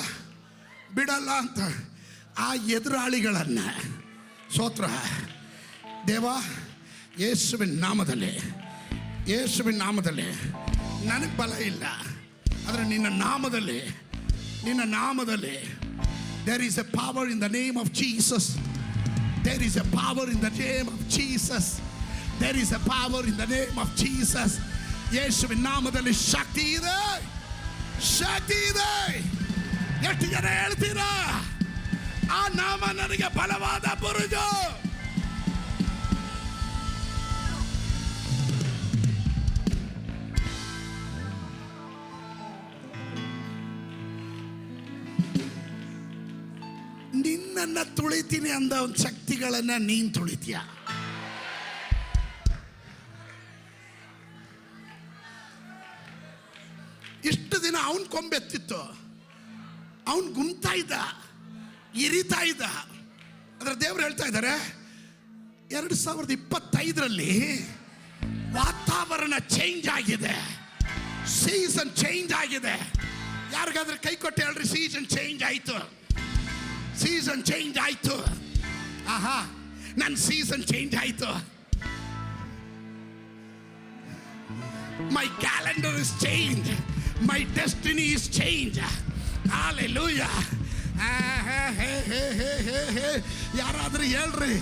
ಬಿಡಲ್ಲ ಅಂತ ಆ ಎದುರಾಳಿಗಳನ್ನ ಸ್ತೋತ್ರ. ದೇವ, ಯೇಸುವಿನ ನಾಮದಲ್ಲಿ ನನಗೆ ಬಲ ಇಲ್ಲ, ಆದರೆ ನಿನ್ನ ನಾಮದಲ್ಲಿ there is a power in the name of Jesus. There is a power in the name of Jesus. There is a power in the name of Jesus. ಯೇಸುವಿನ ನಾಮದಲ್ಲಿ ಶಕ್ತಿ ಇದೆ. ಎಷ್ಟು ಜನ ಹೇಳ್ತೀರಾ ಆ ನಾಮ ನನಗೆ ಬಲವಾದ ಬುರುಜು? ನಿನ್ನನ್ನ ತುಳಿತೀನಿ ಅಂದ ಒಂದು ಶಕ್ತಿಗಳನ್ನ ನೀನ್ ತುಳಿತೀಯ. ಇಷ್ಟು ದಿನ ಅವನ್ ಕೊಂಬೆತ್ತಿತ್ತು, ಅವನ್ ಗುಮ್ತಾ ಇದ್ದ, ಇರಿತಾ ಇದ್ದ. ಅದರ ದೇವರು ಹೇಳ್ತಾ ಇದ್ದಾರೆ 2025ರಲ್ಲಿ ವಾತಾವರಣ ಚೇಂಜ್ ಆಗಿದೆ, ಸೀಸನ್ ಚೇಂಜ್ ಆಗಿದೆ. ಯಾರಿಗಾದ್ರೆ ಕೈ ಕೊಟ್ಟು ಹೇಳ್ರಿ, ಸೀಸನ್ ಚೇಂಜ್ ಆಯ್ತು. ಆಹಾ, ನನ್ನ ಸೀಸನ್ ಚೇಂಜ್ ಆಯ್ತು. My calendar is changed. My destiny is changed. Hallelujah. ಯಾರಾದ್ರೂ ಹೇಳ್ರಿ.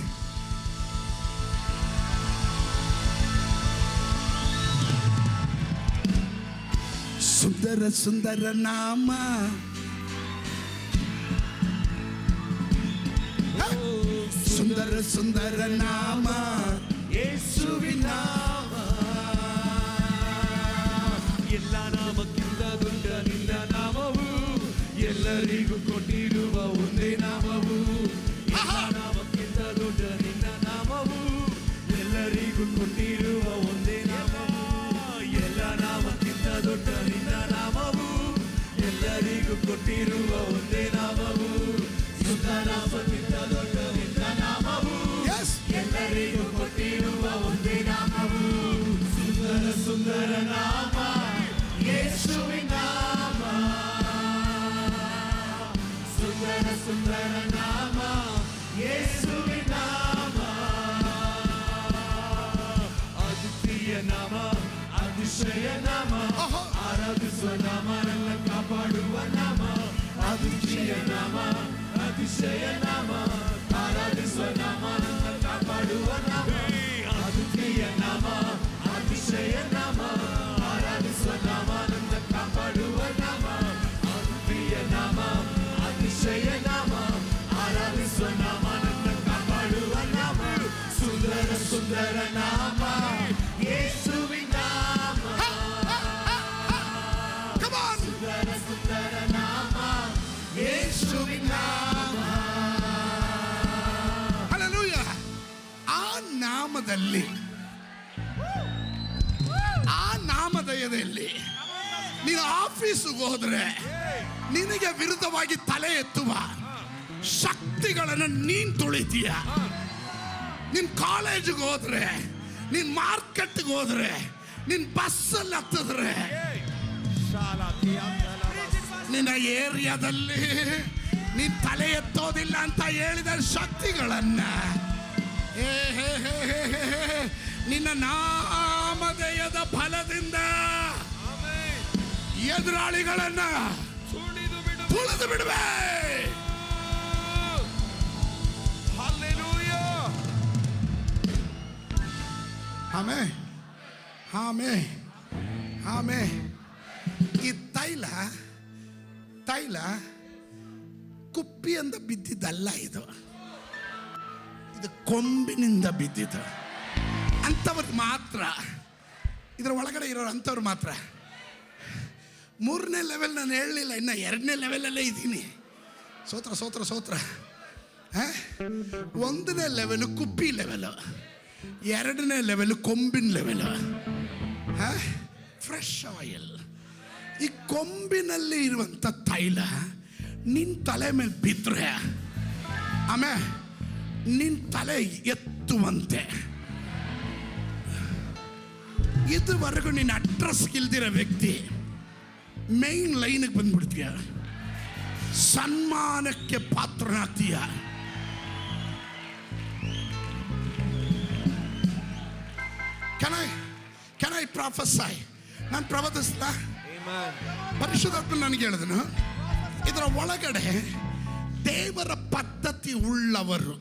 ಸುಂದರ ಸುಂದರ ನಾಮ, ಸುಂದರ ಸುಂದರ ನಾಮ ಯೇಸುವಿನ ನಾಮ. ಎಲ್ಲ ನಾಮಕ್ಕಿಂತ ದೊಡ್ಡ ನಿನ್ನ ನಾಮವು, ಎಲ್ಲರಿಗೂ ಕೊಟ್ಟಿರುವ ಒಂದೇ ನಾಮವು. ಎಲ್ಲ ನಾಮಕ್ಕಿಂತ ದೊಡ್ಡ ನಿನ್ನ ನಾಮವು, ಎಲ್ಲರಿಗೂ ಕೊಟ್ಟಿರುವ ಒಂದೇ ನಾಮವು. ಎಲ್ಲ ನಾಮಕ್ಕಿಂತ ದೊಡ್ಡ ನಿನ್ನ ನಾಮವು, ಎಲ್ಲರಿಗೂ ಕೊಟ್ಟಿರುವ ಒಂದೇ ನಾಮವು. ಸುಂದ ನಾಮಕ್ಕಿಂತ ದೊಡ್ಡ ನಿನ್ನ ನಾಮವು, ಎಲ್ಲರಿಗೂ ಕೊಟ್ಟಿರುವ ಒಂದೇ ನಾಮವು. ಸುಂದರ ಸುಂದರ ನಾಮ ಯೇಸುವಿನ ನಾಮ, ಸುಂದರ ಸುಂದರ ನಾಮ ಯೇಸುವಿನ ನಾಮ. ಅದ್ವಿತೀಯ ನಾಮ, ಅತಿಶಯ ನಾಮ, ಆರಾಧಿಸುವ ನಾಮ, ನನ್ನ ಕಾಪಾಡುವ ನಾಮ. ಅದ್ವಿತೀಯ ನಾಮ, ಅತಿಶಯ ನಾಮ, ಆರಾಧಿಸುವ ನಾಮ, ನನ್ನ ಕಾಪಾಡುವ ನಾಮ. ಅದ್ವಿತೀಯ ನಾಮ, ಅತಿಶಯ ನಾಮ, ಆರಾಧಿಸುವ ನಾಮ, ನನ್ನ ಕಾಪಾಡುವ ನಾಮ. ಅದ್ವಿತೀಯ ನಾಮ, ಅತಿಶಯ ನಾಮ, ಆರಾಧಿಸುವ ನಾಮ, ನನ್ನ ಕಾಪಾಡುವ ನಾಮ. ಸುಂದರ ಸುಂದರ ನಾಮ ಯೇಸುವಿನ ನಾಮ, ಸುಂದರ ಸುಂದರ ನಾಮ ಯೇಸುವಿನ ನಾಮ. ಹಲ್ಲೆಲೂಯಾ. ಆ ನಾಮದಲ್ಲಿ, ಆ ನಾಮಧೇಯದಲ್ಲಿ ನೀನು ಆಫೀಸಿಗೆ ಹೋದ್ರೆ ನಿನಗೆ ವಿರುದ್ಧವಾಗಿ ತಲೆ ಎತ್ತುವ ಶಕ್ತಿಗಳನ್ನು ನೀನ್ ತುಳಿತೀಯ. ನೀನ್ ಕಾಲೇಜಿಗೆ ಹೋದ್ರೆ, ನೀನ್ ಮಾರ್ಕೆಟ್ಗೆ ಹೋದ್ರೆ, ನೀನ್ ಬಸ್ಸಲ್ಲಿ ಹತ್ತಿದ್ರೆ, ನಿನ್ನ ಏರಿಯಾದಲ್ಲಿ ನೀನ್ ತಲೆ ಎತ್ತೋದಿಲ್ಲ ಅಂತ ಹೇಳಿದ ಶಕ್ತಿಗಳನ್ನ ನಿನ್ನ ನಾಮಧೇಯದ ಫಲದಿಂದ ಎದುರಾಳಿಗಳನ್ನ ತುಳಿದು ಬಿಡುವೆ. ಆಮೇ ಆಮೇ ಆಮೇ. ಈ ತೈಲ ಕುಪ್ಪಿಯಿಂದ ಬಿದ್ದಿದ್ದಲ್ಲ, ಇದು ಕೊಂಬಿನಿಂದ ಬಿದ್ದಿದ್ದು. ಅಂಥವ್ರಿಗೆ ಮಾತ್ರ, ಇದರ ಒಳಗಡೆ ಇರೋರು ಅಂಥವ್ರು ಮಾತ್ರ. 3ನೇ ಲೆವೆಲ್ ನಾನು ಹೇಳಲಿಲ್ಲ, ಇನ್ನು 2ನೇ ಲೆವೆಲಲ್ಲೇ ಇದ್ದೀನಿ. ಸೋತ್ರ ಸೋತ್ರ ಸೋತ್ರ. 1ನೇ ಲೆವೆಲು ಕುಪ್ಪಿ ಲೆವೆಲು, 2ನೇ ಲೆವೆಲು ಕೊಂಬಿನ ಲೆವೆಲು. Fresh oil. ಈ ಕೊಂಬಿನಲ್ಲಿ ಇರುವಂಥ ತೈಲ ನಿನ್ನ ತಲೆ ಮೇಲೆ ಬಿದ್ದರೆ ಆಮೇಲೆ ನಿನ್ನ ತಲೆ ಎತ್ತುವಂತೆ. ಇದುವರೆಗೂ ನಿನ್ನ ಅಡ್ರೆಸ್ ಇಲ್ದಿರೋ ವ್ಯಕ್ತಿ ಮೇನ್ ಲೈನ್ಗೆ ಬಂದ್ಬಿಡ್ತೀಯ, ಸನ್ಮಾನಕ್ಕೆ ಪಾತ್ರನಾಗ್ತೀಯ. Can I prophesy? ನಾನು ಪ್ರವಚಿಸ್ತಾ, ಪರಿಶುದ್ಧಾತ್ಮ ನನಗೆ ಹೇಳಿದನು, ಇದರ ಒಳಗಡೆ ದೇವರ ಪದ್ಧತಿ ಉಳ್ಳವರು,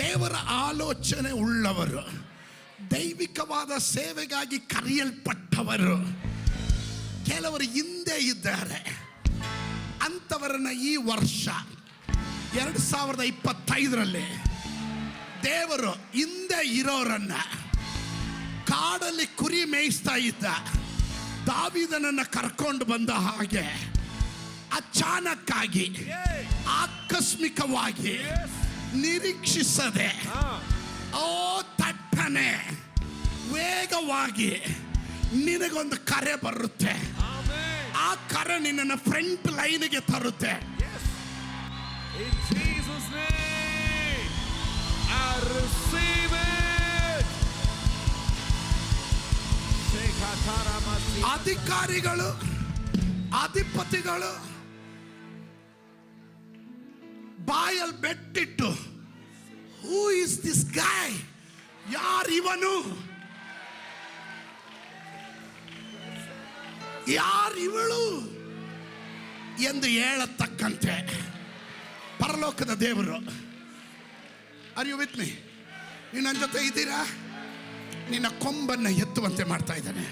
ದೇವರ ಆಲೋಚನೆ ಉಳ್ಳವರು, ದೈವಿಕವಾದ ಸೇವೆಗಾಗಿ ಕರೆಯಲ್ಪಟ್ಟವರು ಕೆಲವರು ಹಿಂದೆ ಇದ್ದಾರೆ. ಅಂಥವರನ್ನ ಈ ವರ್ಷ 2025ರಲ್ಲಿ ದೇವರು ಹಿಂದೆ ಇರೋರನ್ನ, ಕಾಡಲ್ಲಿ ಕುರಿ ಮೇಯಿಸ್ತಾ ಇದ್ದ ದಾವೀದನನ್ನ ಕರ್ಕೊಂಡು ಬಂದ ಹಾಗೆ ಅಚಾನಕ್ಕಾಗಿ, ಆಕಸ್ಮಿಕವಾಗಿ, ನಿರೀಕ್ಷಿಸದೆ, ತಟ್ಟನೆ ವೇಗವಾಗಿ ನಿನಗೊಂದು ಕರೆ ಬರುತ್ತೆ. ಆ ಕರೆ ನಿನ್ನನ್ನು ಫ್ರಂಟ್ ಲೈನ್ಗೆ ತರುತ್ತೆ. ಅಧಿಕಾರಿಗಳು, ಅಧಿಪತಿಗಳು ಬಾಯಲ್ಲಿ ಬೆಟ್ಟಿಟ್ಟು, ಹೂ ಇಸ್ ದಿಸ್ ಗಾಯ್, ಯಾರಿವನು, ಯಾರಿವಳು ಎಂದು ಹೇಳತಕ್ಕಂತೆ ಪರಲೋಕದ ದೇವರು, ಆರ್ ಯು ವಿತ್ ಮೀ? ನೀವು ನನ್ನ ಜೊತೆ ಇದ್ದೀರಾ? ನಿನ್ನ ಕೊಂಬನ್ನು ಎತ್ತುವಂತೆ ಮಾಡ್ತಾ ಇದ್ದಾನೆ.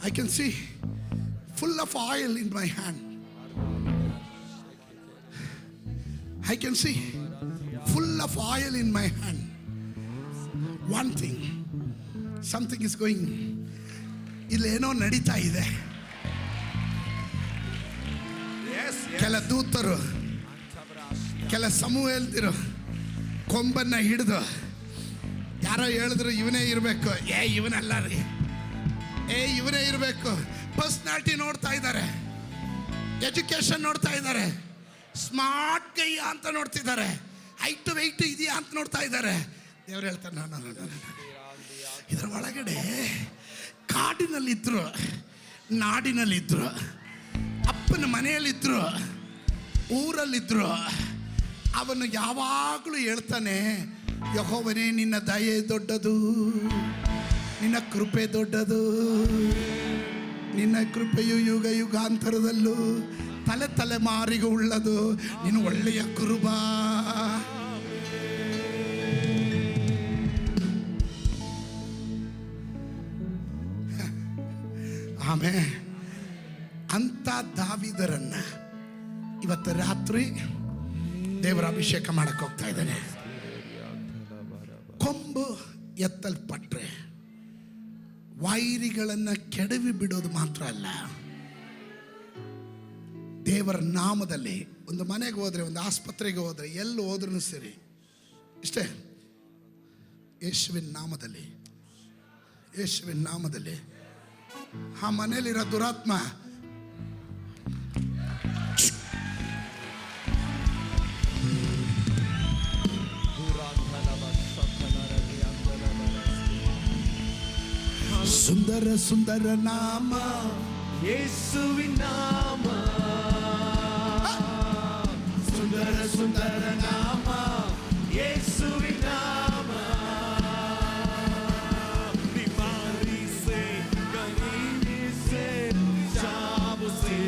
I can see full of oil in my hand. I can see full of oil in my hand. One thing, something is going. ಇಲ್ಲೇನೋ ನಡೀತಾ ಇದೆ. ಕೆಲ ದೂತರು, ಕೆಲ ಸಮೂಹೇಲ್ದಿರು ಕೊಂಬನ್ನ ಹಿಡಿದು ಯಾರೋ ಹೇಳಿದ್ರು ಇವನೇ ಇರಬೇಕು. ಇವನಲ್ಲ ರೀ, ಇವನೇ ಇರಬೇಕು. ಪರ್ಸ್ನಾಲಿಟಿ ನೋಡ್ತಾ ಇದ್ದಾರೆ, ಎಜುಕೇಶನ್ ನೋಡ್ತಾ ಇದ್ದಾರೆ, ಸ್ಮಾರ್ಟ್ ಗೈ ಅಂತ ನೋಡ್ತಿದ್ದಾರೆ, ಹೈಟ್ ವೆಯ್ಟ್ ಇದೆಯಾ ಅಂತ ನೋಡ್ತಾ ಇದ್ದಾರೆ. ದೇವ್ರು ಹೇಳ್ತಾರೆ, ನಾನು ಇದರ ಒಳಗಡೆ ಕಾಡಿನಲ್ಲಿದ್ರು, ನಾಡಿನಲ್ಲಿದ್ರು, ಅಪ್ಪನ ಮನೆಯಲ್ಲಿದ್ರು, ಊರಲ್ಲಿದ್ರು. ಅವನು ಯಾವಾಗಲೂ ಹೇಳ್ತಾನೆ, ಯೆಹೋವನೇ ನಿನ್ನ ದಯೆ ದೊಡ್ಡದು, ನಿನ್ನ ಕೃಪೆ ದೊಡ್ಡದು, ನಿನ್ನ ಕೃಪೆಯು ಯುಗ ಯುಗಾಂತರದಲ್ಲೂ ತಲೆ ತಲೆಮಾರಿಗೂ ಉಳ್ಳದು, ನೀನು ಒಳ್ಳೆಯ ಕುರುಬ. ಆಮೇಲೆ ಅಂತ ದಾವೀದರನ್ನ ಇವತ್ತು ರಾತ್ರಿ ದೇವರ ಅಭಿಷೇಕ ಮಾಡಕ್ಕೆ ಹೋಗ್ತಾ ಇದ್ದಾನೆ. ಕೊಂಬು ಎತ್ತಲ್ಪಟ್ರೆ ವೈರಿಗಳನ್ನ ಕೆಡವಿ ಬಿಡೋದು ಮಾತ್ರ ಅಲ್ಲ, ದೇವರ ನಾಮದಲ್ಲಿ ಒಂದು ಮನೆಗೆ ಹೋದ್ರೆ, ಒಂದು ಆಸ್ಪತ್ರೆಗೆ ಹೋದ್ರೆ, ಎಲ್ಲಿ ಹೋದ್ರೂ ಸರಿ, ಇಷ್ಟೇ, ಯೇಸುವಿನ ನಾಮದಲ್ಲಿ, ಯೇಸುವಿನ ನಾಮದಲ್ಲಿ ಆ ಮನೇಲಿರೋ ದುರಾತ್ಮ ಸುಂದರ ಸುಂದರ ನಾಮ ಯೇಸುವಿನ ನಾಮ, ಸುಂದರ ಸುಂದರ ನಾಮ ಯೇಸುವಿನ ನಾಮ. बीमारी से, गरीबी से, शाम से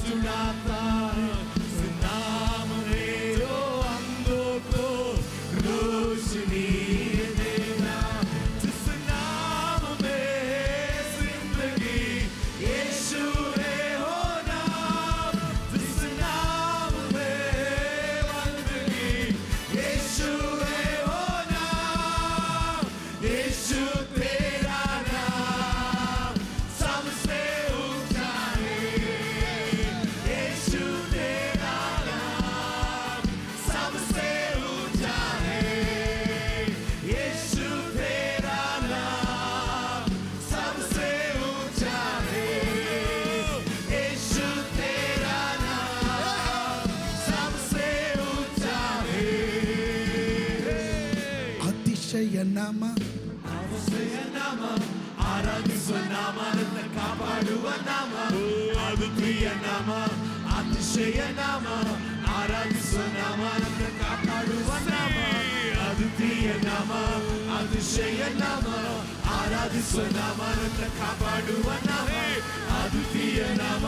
छुड़ाता है इस नाम में, जो अंधों को रोशनी देना. जिस नाम में जिंदगी यीशु है हो नाम, जिस नाम में बंदगी यीशु है हो नाम. यीशु तेरा नाम सबसे ऊंचा है, यीशु तेरा नाम सबसे ऊंचा है, यीशु तेरा नाम सबसे ऊंचा है, यीशु तेरा नाम सबसे ऊंचा है. ಅತಿಶಯ ನಾಮ, ಅತಿಶಯ ನಾಮ, ಆರಾಧಿಸುವ ನಾಮ, ನನ್ನ ಕಾಪಾಡುವ ನಾಮ. ಅದ್ವಿತೀಯ ನಾಮ, ಅತಿಶಯ ನಾಮ, ಆರಾಧಿಸುವ ನಾಮ, ನನ್ನ ಕಾಪಾಡುವ ನಾಮ. ಅದ್ವಿತೀಯ ನಾಮ, ಅತಿಶಯ ನಾಮ, ಆರಾಧಿಸುವ ನಾಮ, ನನ್ನ ಕಾಪಾಡುವ ನಾಮ. ಅದ್ವಿತೀಯ ನಾಮ,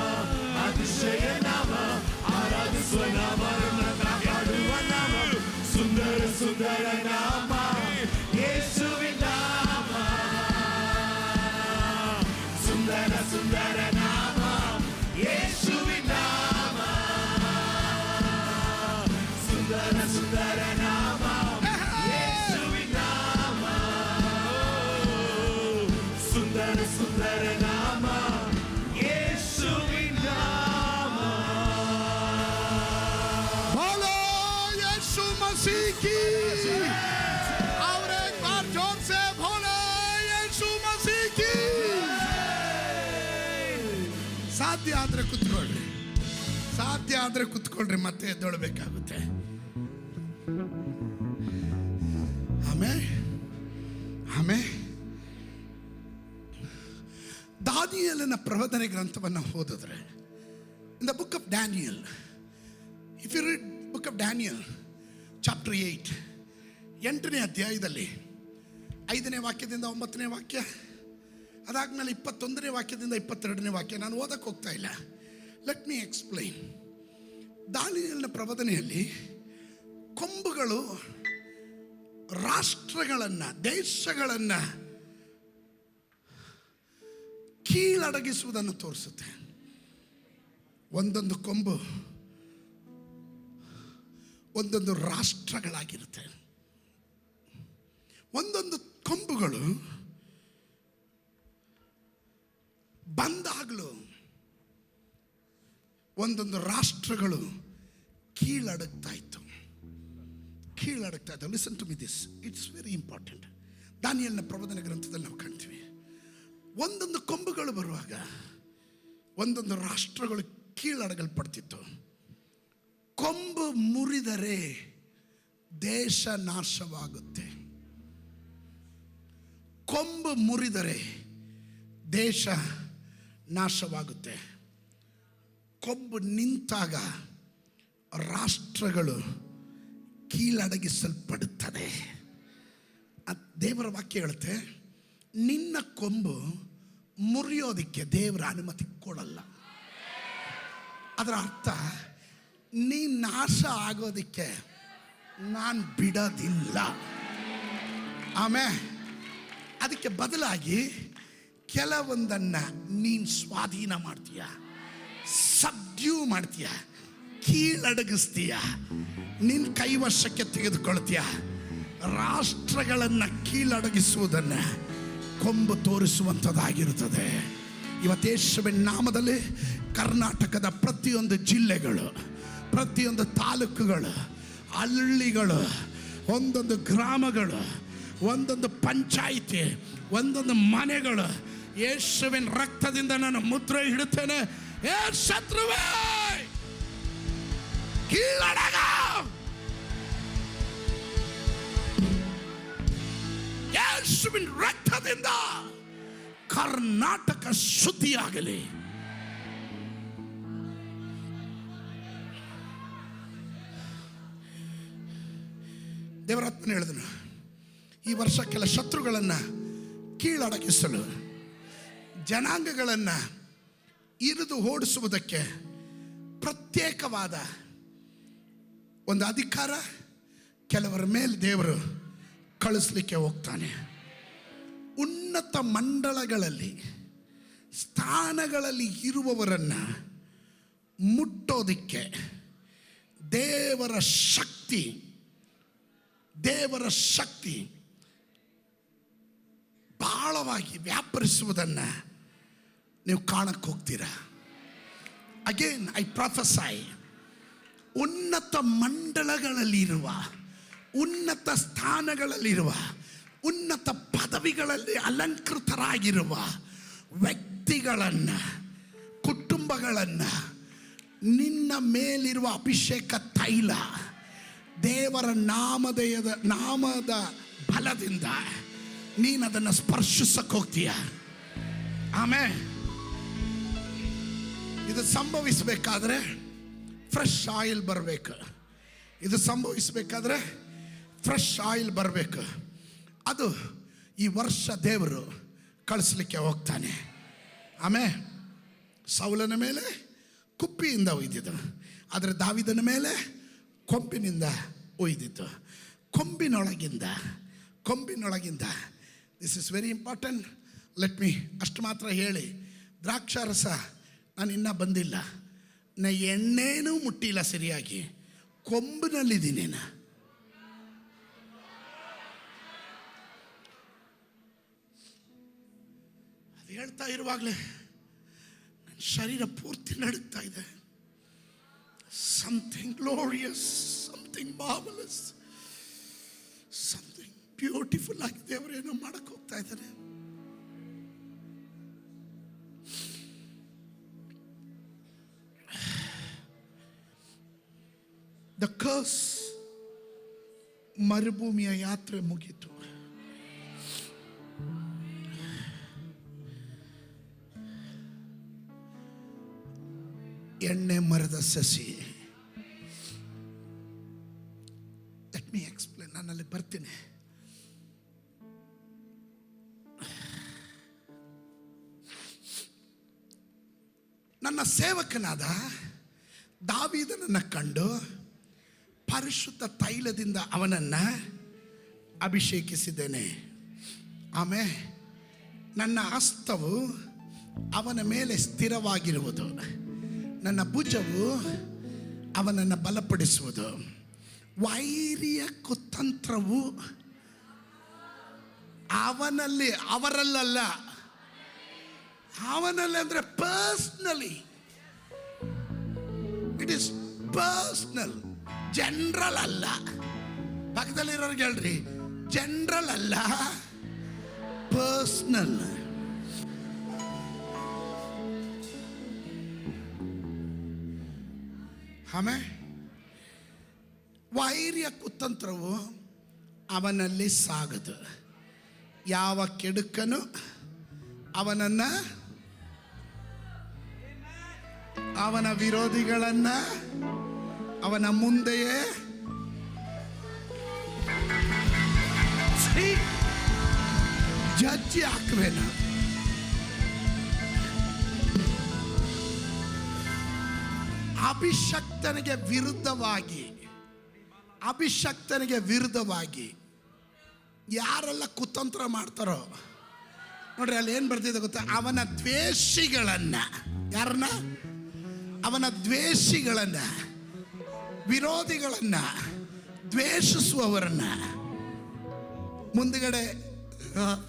ಅತಿಶಯ ನಾಮ, ಆರಾಧಿಸುವ ನಾಮ, ನನ್ನ ಕಾಪಾಡುವ ನಾಮ. ಸುಂದರ ಸುಂದರ ನಾಮ ಯೇಸುವಿನ ನಾಮ, ಸುಂದರ ಸುಂದರ ನಾಮ ಯೇಸುವಿನ ನಾಮ, ಸುಂದರ ಸುಂದರ ನಾಮ ಯೇಸುವಿನ ನಾಮ, ಸುಂದರ ಸುಂದರ ನಾಮ ಯೇಸುವಿನ ನಾಮ. बोलो यीशु मसीह की। और एक बार जोर से बोलो यीशु मसीह की। ಸಾಧ್ಯ ಆದ್ರೆ ಕುತ್ಕೊಳ್ರಿ, ಸಾಧ್ಯ ಆದ್ರೆ ಕುತ್ಕೊಳ್ರಿ, ಮತ್ತೆ ಎದ್ದೊಳ್ಬೇಕಾಗುತ್ತೆ. ಆಮೇಲೆ ಆಮೇಲೆ ದಾನಿಯೇಲನ ಪ್ರವಚನ ಗ್ರಂಥವನ್ನು ಓದಿದ್ರೆ, in the book of Daniel, if you read book of Daniel chapter 8, 8ನೇ ಅಧ್ಯಾಯದಲ್ಲಿ 5ನೇ ವಾಕ್ಯದಿಂದ 9ನೇ ವಾಕ್ಯ, ಅದಾದ್ಮೇಲೆ 21ನೇ ವಾಕ್ಯದಿಂದ 22ನೇ ವಾಕ್ಯ, ನಾನು ಓದಕ್ಕೆ ಹೋಗ್ತಾ ಇಲ್ಲ. Let me explain. ದಾನಿಯೇಲನ ಪ್ರವಚನೆಯಲ್ಲಿ ಕೊಂಬುಗಳು ರಾಷ್ಟ್ರಗಳನ್ನು, ದೇಶಗಳನ್ನು ಕೀಳಡಗಿಸುವುದನ್ನು ತೋರಿಸುತ್ತೆ. ಒಂದೊಂದು ಕೊಂಬು ಒಂದೊಂದು ರಾಷ್ಟ್ರಗಳಾಗಿರುತ್ತೆ. ಒಂದೊಂದು ಕೊಂಬುಗಳು ಬಂದಾಗಲೂ ಒಂದೊಂದು ರಾಷ್ಟ್ರಗಳು ಕೀಳಡಗ್ತಾ ಇತ್ತು. Listen to me this, it's very important. ದಾನಿಯೇಲನ ಪ್ರಬೋಧನ ಗ್ರಂಥದಲ್ಲಿ ನಾವು ಕಾಣ್ತೀವಿ, ಒಂದೊಂದು ಕೊಂಬುಗಳು ಬರುವಾಗ ಒಂದೊಂದು ರಾಷ್ಟ್ರಗಳು ಕೀಳಡಗಲ್ಪಡ್ತಿತ್ತು. ಕೊಂಬು ಮುರಿದರೆ ದೇಶ ನಾಶವಾಗುತ್ತೆ. ಕೊಂಬು ಮುರಿದರೆ ದೇಶ ನಾಶವಾಗುತ್ತೆ. ಕೊಂಬು ನಿಂತಾಗ ರಾಷ್ಟ್ರಗಳು ಕೀಳಡಗಿಸಲ್ಪಡುತ್ತದೆ. ದೇವರ ವಾಕ್ಯ ಹೇಳುತ್ತೆ, ನಿನ್ನ ಕೊಂಬು ಮುರಿಯೋದಕ್ಕೆ ದೇವರ ಅನುಮತಿ ಕೊಡಲ್ಲ. ಅದರ ಅರ್ಥ, ನೀ ನಾಶ ಆಗೋದಕ್ಕೆ ನಾನು ಬಿಡೋದಿಲ್ಲ. ಆಮೇಲೆ ಅದಕ್ಕೆ ಬದಲಾಗಿ ಕೆಲವೊಂದನ್ನು ನೀನು ಸ್ವಾಧೀನ ಮಾಡ್ತೀಯ, ಸಬ್ಡ್ಯೂ ಮಾಡ್ತೀಯ, ಕೀಳಡಗಿಸ್ತೀಯ, ನಿನ್ನ ಕೈವಶಕ್ಕೆ ತೆಗೆದುಕೊಳ್ತೀಯ. ರಾಷ್ಟ್ರಗಳನ್ನು ಕೀಳಡಗಿಸುವುದನ್ನು ಕೊಂಬು ತೋರಿಸುವಂಥದ್ದಾಗಿರುತ್ತದೆ. ಇವತ್ತು ಯೇಸುವಿನ ನಾಮದಲ್ಲಿ ಕರ್ನಾಟಕದ ಪ್ರತಿಯೊಂದು ಜಿಲ್ಲೆಗಳು, ಪ್ರತಿಯೊಂದು ತಾಲೂಕುಗಳು, ಹಳ್ಳಿಗಳು, ಒಂದೊಂದು ಗ್ರಾಮಗಳು, ಒಂದೊಂದು ಪಂಚಾಯಿತಿ, ಒಂದೊಂದು ಮನೆಗಳು ಯೇಸುವಿನ ರಕ್ತದಿಂದ ನಾನು ಮುದ್ರೆ ಇಡುತ್ತೇನೆ. ಏ ಶತ್ರುವೇ, ಕೀಳಡಗ, ಯೇಸುವಿನ ರಕ್ತದಿಂದ ಕರ್ನಾಟಕ ಶುದ್ಧಿಯಾಗಲಿ. ದೇವರಾತ್ಮನ ಹೇಳಿದನು, ಈ ವರ್ಷ ಕೆಲ ಶತ್ರುಗಳನ್ನು ಕೀಳಡಗಿಸಲು, ಜನಾಂಗಗಳನ್ನು ಇರಿದು ಓಡಿಸುವುದಕ್ಕೆ ಪ್ರತ್ಯೇಕವಾದ ಒಂದು ಅಧಿಕಾರ ಕೆಲವರ ಮೇಲೆ ದೇವರು ಕಳಿಸ್ಲಿಕ್ಕೆ ಹೋಗ್ತಾನೆ. ಉನ್ನತ ಮಂಡಲಗಳಲ್ಲಿ ಸ್ಥಾನಗಳಲ್ಲಿ ಇರುವವರನ್ನು ಮುಟ್ಟೋದಿಕ್ಕೆ ದೇವರ ಶಕ್ತಿ ಬಹಳವಾಗಿ ವ್ಯಾಪರಿಸುವುದನ್ನು ನೀವು ಕಾಣಕ್ಕೆ ಹೋಗ್ತೀರಾ. ಅಗೇನ್ ಐ ಪ್ರೊಫೆಸೈ, ಉನ್ನತ ಮಂಡಲಗಳಲ್ಲಿರುವ, ಉನ್ನತ ಸ್ಥಾನಗಳಲ್ಲಿರುವ, ಉನ್ನತ ಪದವಿಗಳಲ್ಲಿ ಅಲಂಕೃತರಾಗಿರುವ ವ್ಯಕ್ತಿಗಳನ್ನು, ಕುಟುಂಬಗಳನ್ನು ನಿನ್ನ ಮೇಲಿರುವ ಅಭಿಷೇಕ ತೈಲ ದೇವರ ನಾಮದ ಬಲದಿಂದ ನೀನು ಅದನ್ನು ಸ್ಪರ್ಶಿಸಕ್ಕೆ ಹೋಗ್ತೀಯ. ಆಮೇಲೆ ಇದು ಸಂಭವಿಸಬೇಕಾದ್ರೆ ಫ್ರೆಶ್ ಆಯಿಲ್ ಬರಬೇಕು. ಇದು ಸಂಭವಿಸಬೇಕಾದ್ರೆ ಫ್ರೆಶ್ ಆಯಿಲ್ ಬರಬೇಕು. ಅದು ಈ ವರ್ಷ ದೇವರು ಕಳಿಸ್ಲಿಕ್ಕೆ ಹೋಗ್ತಾನೆ. ಆಮೇಲೆ ಸೌಲನ ಮೇಲೆ ಕುಪ್ಪಿಯಿಂದ ಒಯ್ದಿದ್ದು, ಆದರೆ ದಾವಿದನ ಮೇಲೆ ಕೊಂಬಿನಿಂದ ಒಯ್ದಿದ್ದು. ಕೊಂಬಿನೊಳಗಿಂದ this is very important. Let me ಅಷ್ಟು ಮಾತ್ರ ಹೇಳಿ, ದ್ರಾಕ್ಷಾರಸ ನಾನು ಇನ್ನೂ ಬಂದಿಲ್ಲ, ನಾ ಎಣ್ಣೆನೂ ಮುಟ್ಟಿಲ್ಲ ಸರಿಯಾಗಿ, ಕೊಂಬಿನಲ್ಲಿದ್ದೀನಿ. ಅದು ಹೇಳ್ತಾ ಇರುವಾಗಲೇ ನನ್ನ ಶರೀರ ಪೂರ್ತಿ ನಡುಗ್ತಾ ಇದೆ. Something glorious, something marvellous, something beautiful ಆಗಿ ದೇವರೇನೋ ಮಾಡಕ್ಕೆ ಹೋಗ್ತಾ ಇದ್ದಾರೆ. ದ ಕರ್ಸ್, ಮರುಭೂಮಿಯ ಯಾತ್ರೆ ಮುಗೀತು. ಎಣ್ಣೆ ಮರದ ಸಸಿ. ಲೆಟ್ ಮೀ ಎಕ್ಸ್ಪ್ಲೇನ್, ನಾನಲ್ಲಿ ಬರ್ತೀನಿ. ನನ್ನ ಸೇವಕನಾದ ದಾವೀದನನ್ನು ಕಂಡು ಪರಿಶುದ್ಧ ತೈಲದಿಂದ ಅವನನ್ನು ಅಭಿಷೇಕಿಸಿದ್ದೇನೆ. ಆಮೇಲೆ ನನ್ನ ಹಸ್ತವು ಅವನ ಮೇಲೆ ಸ್ಥಿರವಾಗಿರುವುದು. ನನ್ನ ಭುಜವು ಅವನನ್ನು ಬಲಪಡಿಸುವುದು. ವೈರಿಯ ಕುತಂತ್ರವು ಅವನಲ್ಲಿ, ಅವರಲ್ಲ, ಅವನಲ್ಲಿ ಅಂದರೆ personally. It is personal, general ಅಲ್ಲ. ಪಕ್ಕದಲ್ಲಿರೋರ್ಗೆ ಹೇಳ್ರಿ, ಜನರಲ್ ಅಲ್ಲ, ಪರ್ಸ್ನಲ್. ಆಮೇಲೆ ವೈರಿಯ ಕುತಂತ್ರವು ಅವನಲ್ಲಿ ಸಾಗದು. ಯಾವ ಕೆಡುಕನು ಅವನನ್ನ, ಅವನ ವಿರೋಧಿಗಳನ್ನ ಅವನ ಮುಂದೆಯೇ ಜಜ್ಜಿ ಹಾಕುವೆನು. ಅಭಿಷಕ್ತನಿಗೆ ವಿರುದ್ಧವಾಗಿ ಯಾರೆಲ್ಲ ಕುತಂತ್ರ ಮಾಡ್ತಾರೋ ನೋಡ್ರಿ, ಅಲ್ಲಿ ಏನು ಬರ್ತಿದೆ ಗೊತ್ತಾ? ಅವನ ದ್ವೇಷಿಗಳನ್ನ, ಯಾರನ್ನ? ಅವನ ದ್ವೇಷಿಗಳನ್ನ, ವಿರೋಧಿಗಳನ್ನ, ದ್ವೇಷಿಸುವವರನ್ನ ಮುಂದುಗಡೆ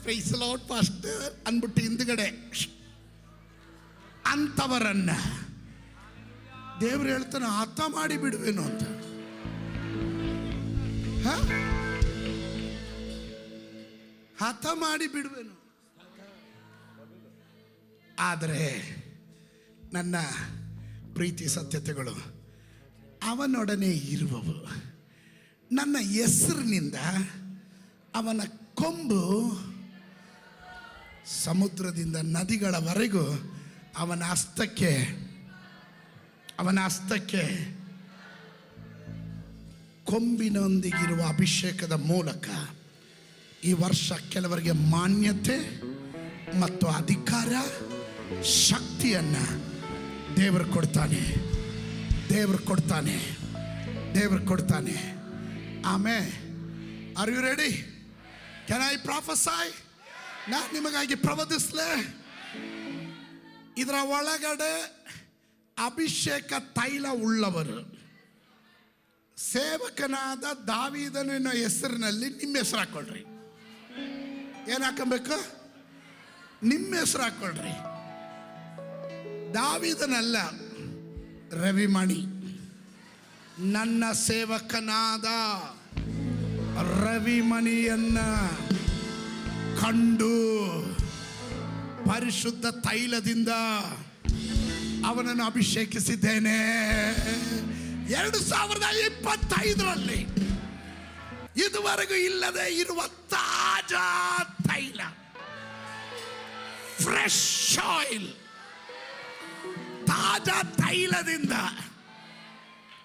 ಪ್ರೈಸ್ ಲಾರ್ಡ್ ಪಾಸ್ಟರ್ ಅಂದ್ಬಿಟ್ಟು ಹಿಂದುಗಡೆ ಅಂಥವರನ್ನ ದೇವ್ರು ಹೇಳ್ತಾನೆ ಹತ ಮಾಡಿ ಬಿಡುವೇನು ಅಂತ. ಹತ ಮಾಡಿ ಬಿಡುವೆನು. ಆದರೆ ನನ್ನ ಪ್ರೀತಿ ಸತ್ಯತೆಗಳು ಅವನೊಡನೆ ಇರುವವು. ನನ್ನ ಹೆಸರಿನಿಂದ ಅವನ ಕೊಂಬು ಸಮುದ್ರದಿಂದ ನದಿಗಳವರೆಗೂ ಅವನ ಹಸ್ತಕ್ಕೆ ಕೊಂಬಿನೊಂದಿಗಿರುವ ಅಭಿಷೇಕದ ಮೂಲಕ ಈ ವರ್ಷ ಕೆಲವರಿಗೆ ಮಾನ್ಯತೆ ಮತ್ತು ಅಧಿಕಾರ, ಶಕ್ತಿಯನ್ನು ದೇವರು ಕೊಡ್ತಾನೆ. ಆಮೇಲೆ are you ready? Can I prophesy? ನಾನು ನಿಮಗಾಗಿ ಪ್ರವದಿಸಲೇ? ಇದರ ಒಳಗಡೆ ಅಭಿಷೇಕ ತೈಲ ಉಳ್ಳವರು, ಸೇವಕನಾದ ದಾವೀದನ ಹೆಸರಿನಲ್ಲಿ ನಿಮ್ಮ ಹೆಸರು ಹಾಕೊಳ್ರಿ. ಏನು ಹಾಕಬೇಕು? ನಿಮ್ಮ ಹೆಸರು ಹಾಕೊಳ್ರಿ. ದಾವೀದನಲ್ಲ, ರವಿಮಣಿ. ನನ್ನ ಸೇವಕನಾದ ರವಿಮಣಿಯನ್ನ ಕಂಡು ಪರಿಶುದ್ಧ ತೈಲದಿಂದ ಅವನನ್ನು ಅಭಿಷೇಕಿಸಿದ್ದೇನೆ. 2025ರಲ್ಲಿ ಇದುವರೆಗೂ ಇಲ್ಲದೆ ಇರುವ ತಾಜಾ ತೈಲ, ಫ್ರೆಶ್ ಆಯಿಲ್, ತಾಜಾ ತೈಲದಿಂದ.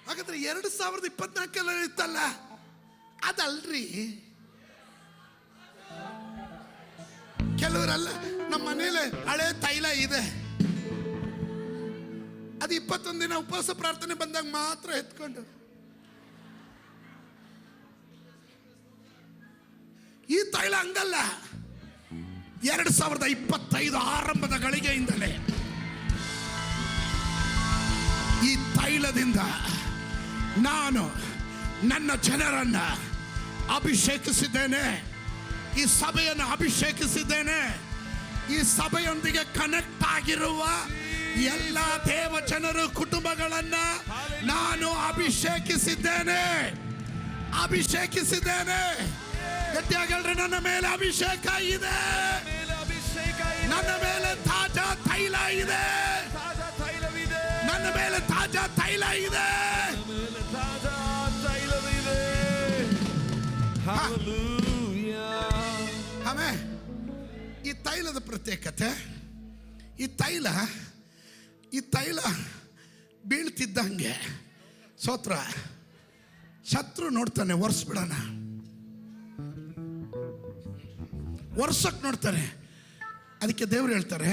ಹಾಗಾದ್ರೆ 2024 ಇತ್ತಲ್ಲ, ಅದಲ್ರಿ. ಕೆಲವರೆಲ್ಲ ನಮ್ಮ ಮನೇಲಿ ಹಳೆ ತೈಲ ಇದೆ, ಅದು 21 ದಿನ ಉಪವಾಸ ಪ್ರಾರ್ಥನೆ ಬಂದಾಗ ಮಾತ್ರ ಎತ್ಕೊಂಡು. ಈ ತೈಲ ಹಂಗಲ್ಲ. 2025 ಆರಂಭದ ಗಳಿಗೆಯಿಂದಲೇ ಈ ತೈಲದಿಂದ ನಾನು ನನ್ನ ಜನರನ್ನ ಅಭಿಷೇಕಿಸಿದ್ದೇನೆ. ಈ ಸಭೆಯನ್ನು ಅಭಿಷೇಕಿಸಿದ್ದೇನೆ. ಈ ಸಭೆಯೊಂದಿಗೆ ಕನೆಕ್ಟ್ ಆಗಿರುವ ಎಲ್ಲ ದೇವ ಜನರು, ಕುಟುಂಬಗಳನ್ನ ನಾನು ಅಭಿಷೇಕಿಸಿದ್ದೇನೆ. ಗಟ್ಟಿಯಾಗಲ್ರಿ, ನನ್ನ ಮೇಲೆ ಅಭಿಷೇಕ ಇದೆ. ನನ್ನ ಮೇಲೆ ತಾಜಾ ತೈಲ ಇದೆ. ನನ್ನ ಮೇಲೆ ತಾಜಾ ತೈಲ ಇದೆ. ಆಮೇಲೆ ಈ ತೈಲದ ಪ್ರತ್ಯೇಕತೆ, ಈ ತೈಲ ಬೀಳ್ತಿದ್ದಂಗೆ ಶತ್ರು ನೋಡ್ತಾನೆ, ವರ್ಷಕ್ಕೆ ನೋಡ್ತಾನೆ. ಅದಕ್ಕೆ ದೇವರು ಹೇಳ್ತಾರೆ,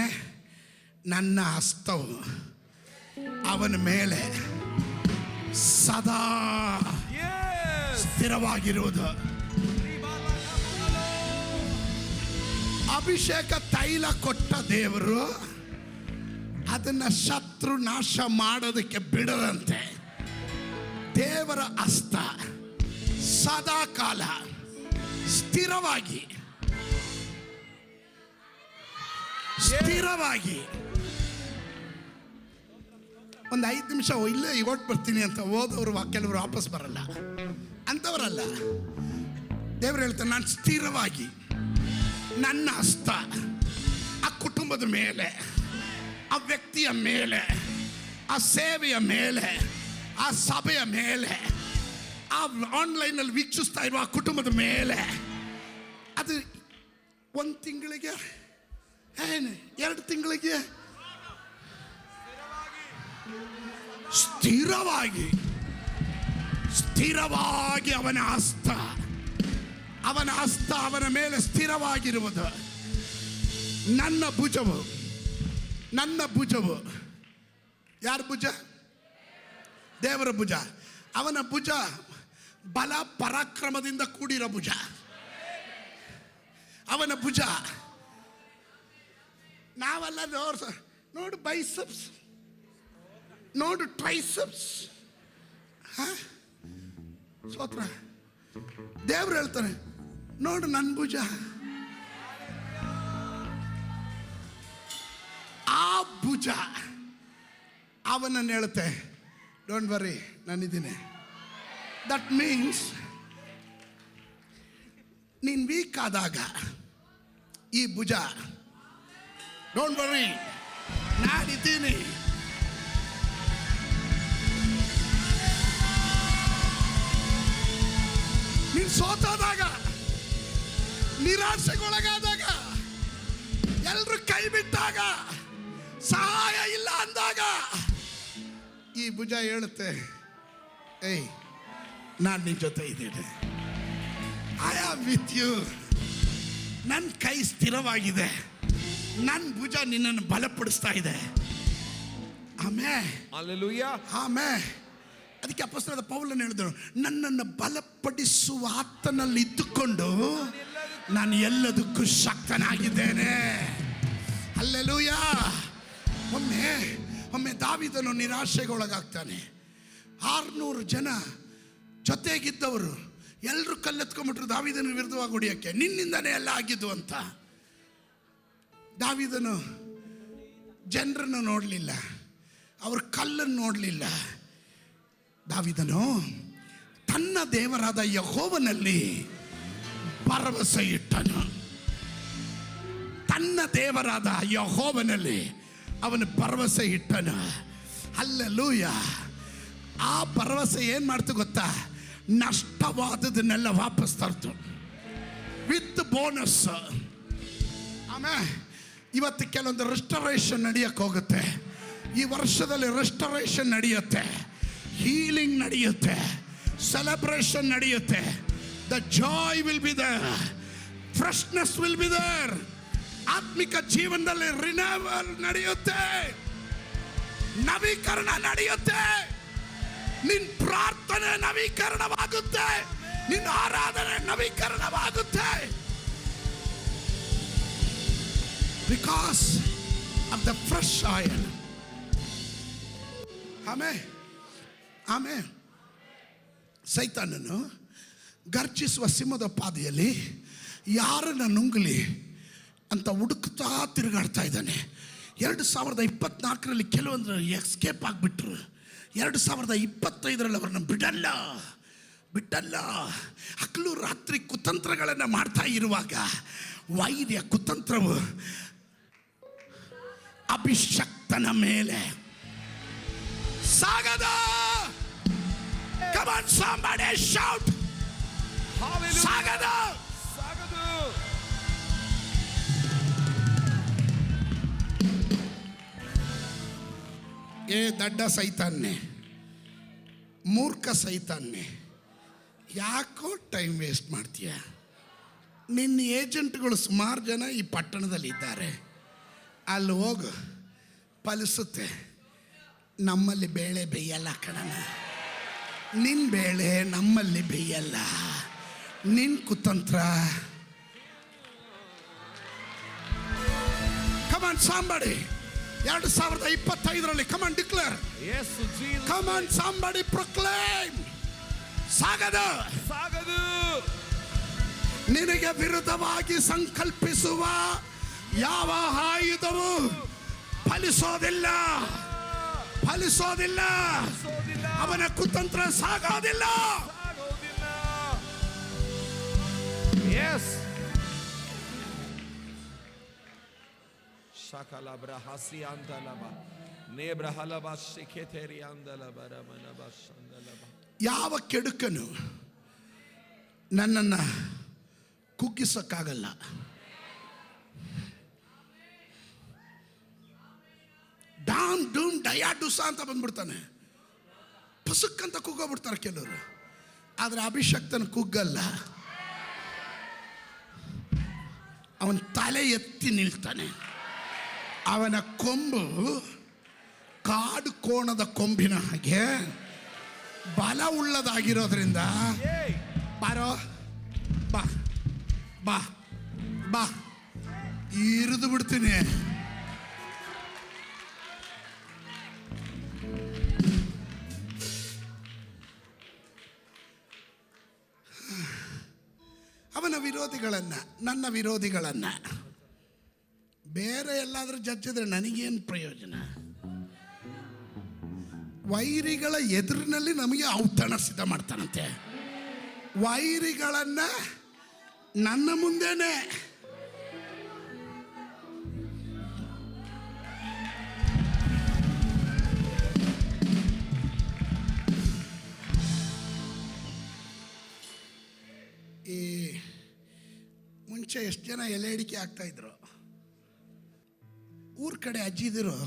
ನನ್ನ ಹಸ್ತವು ಅವನ ಮೇಲೆ ಸದಾ ಸ್ಥಿರವಾಗಿರುವುದು. ಅಭಿಷೇಕ ತೈಲ ಕೊಟ್ಟ ದೇವರು ಅದನ್ನ ಶತ್ರು ನಾಶ ಮಾಡೋದಕ್ಕೆ ಬಿಡದಂತೆ ದೇವರ ಹಸ್ತ ಸದಾ ಕಾಲ ಸ್ಥಿರವಾಗಿ ಒಂದು 5 ನಿಮಿಷ ಇಲ್ಲೇ ಹೊಟ್ಟು ಬರ್ತೀನಿ ಅಂತ ಹೋದವರು ಕೆಲವರು ವಾಪಸ್ ಬರಲ್ಲ ಅಂಥವರಲ್ಲ. ದೇವರು ಹೇಳ್ತಾರೆ, ನಾನು ಸ್ಥಿರವಾಗಿ ನನ್ನ ಹಸ್ತ ಆ ಕುಟುಂಬದ ಮೇಲೆ, ಆ ವ್ಯಕ್ತಿಯ ಮೇಲೆ, ಆ ಸೇವೆಯ ಮೇಲೆ, ಆ ಸಭೆಯ ಮೇಲೆ, ಆ ಆನ್ಲೈನಲ್ಲಿ ವೀಕ್ಷಿಸ್ತಾ ಇರುವ ಆ ಕುಟುಂಬದ ಮೇಲೆ, ಅದು 1 ತಿಂಗಳಿಗೆ ಏನು 2 ತಿಂಗಳಿಗೆ ಸ್ಥಿರವಾಗಿ ಅವನ ಹಸ್ತ ಅವನ ಮೇಲೆ ಸ್ಥಿರವಾಗಿರುವುದು. ನನ್ನ ಭುಜವು ಯಾರ ಭುಜ? ದೇವರ ಭುಜ. ಅವನ ಭುಜ ಬಲ ಪರಾಕ್ರಮದಿಂದ ಕೂಡಿರೋ ಭುಜ. ಅವನ ಭುಜ ನಾವೆಲ್ಲ ನೋಡು ಬೈಸೆಪ್ಸ್, ನೋಡು ಟ್ರೈಸೆಪ್ಸ್. ಸ್ತೋತ್ರ. ದೇವ್ರು ಹೇಳ್ತಾನೆ, ನೋಡು ನನ್ನ ಭುಜ. ಆ ಭುಜ ಅವನನ್ನು ಹೇಳುತ್ತೆ, ಡೋಂಟ್ ವರಿ, ನಾನಿದ್ದೀನಿ. ದಟ್ ಮೀನ್ಸ್ ನೀನು ವೀಕ್ ಆದಾಗ ಈ ಭುಜ, ಡೋಂಟ್ ವರಿ, ನಾನಿದ್ದೀನಿ. ನೀನು ಸೋತಾದಾಗ, ನಿರಾಶೆಗೊಳಗಾದಾಗ, ಎಲ್ಲರೂ ಕೈ ಬಿಟ್ಟಾಗ, ಸಹಾಯ ಇಲ್ಲ ಅಂದಾಗ ಈ ಭುಜ ಹೇಳುತ್ತೆ, ಏಯ್ ನಾನು ನಿನ್ನ ಜೊತೆ ಇದ್ದೀನಿ, ಐ ಆಮ್ ವಿತ್ ಯು. ನನ್ನ ಕೈ ಸ್ಥಿರವಾಗಿದೆ, ನನ್ನ ಭುಜ ನಿನ್ನನ್ನು ಬಲಪಡಿಸ್ತಾ ಇದೆ. ಆಮೇಲೆ ಅದಕ್ಕೆ ಅಪೊಸ್ತಲನಾದ ಪೌಲನು ಹೇಳಿದ್ರು, ನನ್ನನ್ನು ಬಲಪಡಿಸುವ ಆತನಲ್ಲಿ ಇದ್ದುಕೊಂಡು ನಾನು ಎಲ್ಲದಕ್ಕೂ ಶಕ್ತನಾಗಿದ್ದೇನೆ. ಹಲ್ಲೆಲೂಯಾ. ಒಮ್ಮೆ ದಾವೀದನು ನಿರಾಶೆಗೊಳಗಾಗ್ತಾನೆ. 600 ಜನ ಜೊತೆಗಿದ್ದವರು ಎಲ್ಲರೂ ಕಲ್ಲೆತ್ಕೊಂಡ್ಬಿಟ್ರು ದಾವೀದನ ವಿರುದ್ಧವಾಗಿ ಹೊಡಿಯೋಕ್ಕೆ. ನಿನ್ನಿಂದನೇ ಎಲ್ಲ ಆಗಿದ್ದು ಅಂತ. ದಾವೀದನು ಜನರನ್ನು ನೋಡಲಿಲ್ಲ, ಅವ್ರ ಕಲ್ಲನ್ನು ನೋಡಲಿಲ್ಲ. ದಾವೀದನು ತನ್ನ ದೇವರಾದ ಯೆಹೋವನಲ್ಲಿ ಭರವಸೆ ಇಟ್ಟನು. ತನ್ನ ದೇವರಾದ ಯೆಹೋವನಲ್ಲಿ ಅವನು ಭರವಸೆ ಇಟ್ಟನು. ಹಲ್ಲೆಲೂಯಾ. ಆ ಭರವಸೆ ಏನು ಮಾಡ್ತು ಗೊತ್ತಾ? ನಷ್ಟವಾದದನ್ನೆಲ್ಲ ವಾಪಸ್ ತರ್ತು, ವಿತ್ ಬೋನಸ್. ಆಮೇಲೆ ಇವತ್ತು ಕೆಲವೊಂದು ರೆಸ್ಟೋರೇಷನ್ ನಡೆಯಕ್ಕೆ ಹೋಗುತ್ತೆ. ಈ ವರ್ಷದಲ್ಲಿ ರೆಸ್ಟೋರೇಷನ್ ನಡೆಯುತ್ತೆ, ಹೀಲಿಂಗ್ ನಡೆಯುತ್ತೆ, ಸೆಲೆಬ್ರೇಷನ್ ನಡೆಯುತ್ತೆ. The joy will be there, freshness will be there. ಆತ್ಮಿಕ ಜೀವನದಲ್ಲಿ ರಿನೈವಲ್ ನಡೆಯುತ್ತೆ, ನವೀಕರಣ ನಡೆಯುತ್ತೆ. ನಿನ್ನ ಪ್ರಾರ್ಥನೆ ನವೀಕರಣವಾಗುತ್ತೆ, ನಿನ್ನ ಆರಾಧನೆ ನವೀಕರಣವಾಗುತ್ತೆ. Because of the fresh oil. ಆಮೇಲೆ ಸೈತಾನನು ಗರ್ಜಿಸುವ ಸಿಂಹದ ಪಾದೆಯಲ್ಲಿ ಯಾರನ್ನ ನುಂಗಲಿ ಅಂತ ಹುಡುಕ್ತಾ ತಿರುಗಾಡ್ತಾ ಇದ್ದಾನೆ. 2024ರಲ್ಲಿ ಕೆಲವೊಂದು ಎಸ್ಕೇಪ್ ಆಗಿಬಿಟ್ರು. 2025ರಲ್ಲಿ ಅವ್ರನ್ನ ಬಿಡಲ್ಲ. ಹಗಲು ರಾತ್ರಿ ಕುತಂತ್ರಗಳನ್ನು ಮಾಡ್ತಾ ಇರುವಾಗ ವೈರ್ಯ ಕುತಂತ್ರವು ಅಭಿಷಕ್ತನ ಮೇಲೆ ಸಾಗದ. Come on, somebody shout. ಸಾಗದ. ಏ ದಡ್ಡ ಸೈತಾನ್ನೇ, ಮೂರ್ಖ ಸೈತಾನ್ನೇ, ಯಾಕೋ ಟೈಮ್ ವೇಸ್ಟ್ ಮಾಡ್ತೀಯ? ನಿನ್ನ ಏಜೆಂಟ್ಗಳು ಸುಮಾರು ಜನ ಈ ಪಟ್ಟಣದಲ್ಲಿ ಇದ್ದಾರೆ. ಅಲ್ಲಿ ಹೋಗು, ಫಲಿಸುತ್ತೆ. ನಮ್ಮಲ್ಲಿ ಬೇಳೆ ಬೇಯಲ್ಲ ಕಣನ. ನಿನ್ನ ಬೇಳೆ ನಮ್ಮಲ್ಲಿ ಬೇಯಲ್ಲ. ನಿನ್ನ ಕುತಂತ್ರ. Come on, somebody. 2025ರಲ್ಲಿ come on declare, Yesu Jesus come on somebody proclaim. ಸಾಗದು ಸಾಗದು ನಿನಗೆ ವಿರುದ್ಧವಾಗಿ ಸಂಕಲ್ಪಿಸುವ ಯಾವ ಆಯುಧವು ಫಲಿಸೋದಿಲ್ಲ, ಫಲಿಸೋದಿಲ್ಲ. ಸೋದಿಲ್ಲ ಅವನ ಕುತಂತ್ರ ಸಾಗೋದಿಲ್ಲ. ಸಾಗೋದಿಲ್ಲ. ಯೆಸ್ ಶಕಲಬ್ರ ಹಸಿಯಾಂದಲಬ ನೇಬ್ರಹಲಬ ಶಿಖೆತೆರಿಯಾಂದಲಬ ರಮನಬ ಸಂದಲಬ. ಯಾವ ಕೆಡುಕನು ನನ್ನನ್ನು ಕುಗ್ಗಿಸಕ್ಕಾಗಲ್ಲ. ಡಾಮ್ ಡೂಮ್ ಡಯಾ ಡುಸ ಅಂತ ಬಂದ್ಬಿಡ್ತಾನೆ, ಪುಸುಕ್ಕಂತ ಕುಗ್ಗೋಗ್ಬಿಡ್ತಾರೆ ಕೆಲವರು. ಆದರೆ ಅಭಿಷಕ್ತನ ಕುಗ್ಗಲ್ಲ, ಅವನ ತಲೆ ಎತ್ತಿ ನಿಲ್ತಾನೆ. ಅವನ ಕೊಂಬು ಕಾಡು ಕೋಣದ ಕೊಂಬಿನ ಹಾಗೆ ಬಲ ಉಳ್ಳದಾಗಿರೋದ್ರಿಂದ ಬಾರೋ ಬಾ ಬಾ ಬಾ ಇರಿದು ಬಿಡ್ತೀನಿ. ಅವನ ವಿರೋಧಿಗಳನ್ನು, ನನ್ನ ವಿರೋಧಿಗಳನ್ನು ಬೇರೆ ಎಲ್ಲಾದರೂ ಜಜ್ಜಿದ್ರೆ ನನಗೇನು ಪ್ರಯೋಜನ? ವೈರಿಗಳ ಎದುರಿನಲ್ಲಿ ನಮಗೆ ಔತಣ ಸಿದ್ಧ ಮಾಡ್ತಾನಂತೆ. ವೈರಿಗಳನ್ನು ನನ್ನ ಮುಂದೆನೆ ಈ ಮುಂಚೆ ಎಷ್ಟು ಜನ ಎಲೆ ಅಡಿಕೆ ಆಗ್ತಾಯಿದ್ರು. ಊರ ಕಡೆ ಅಜ್ಜಿದಿರು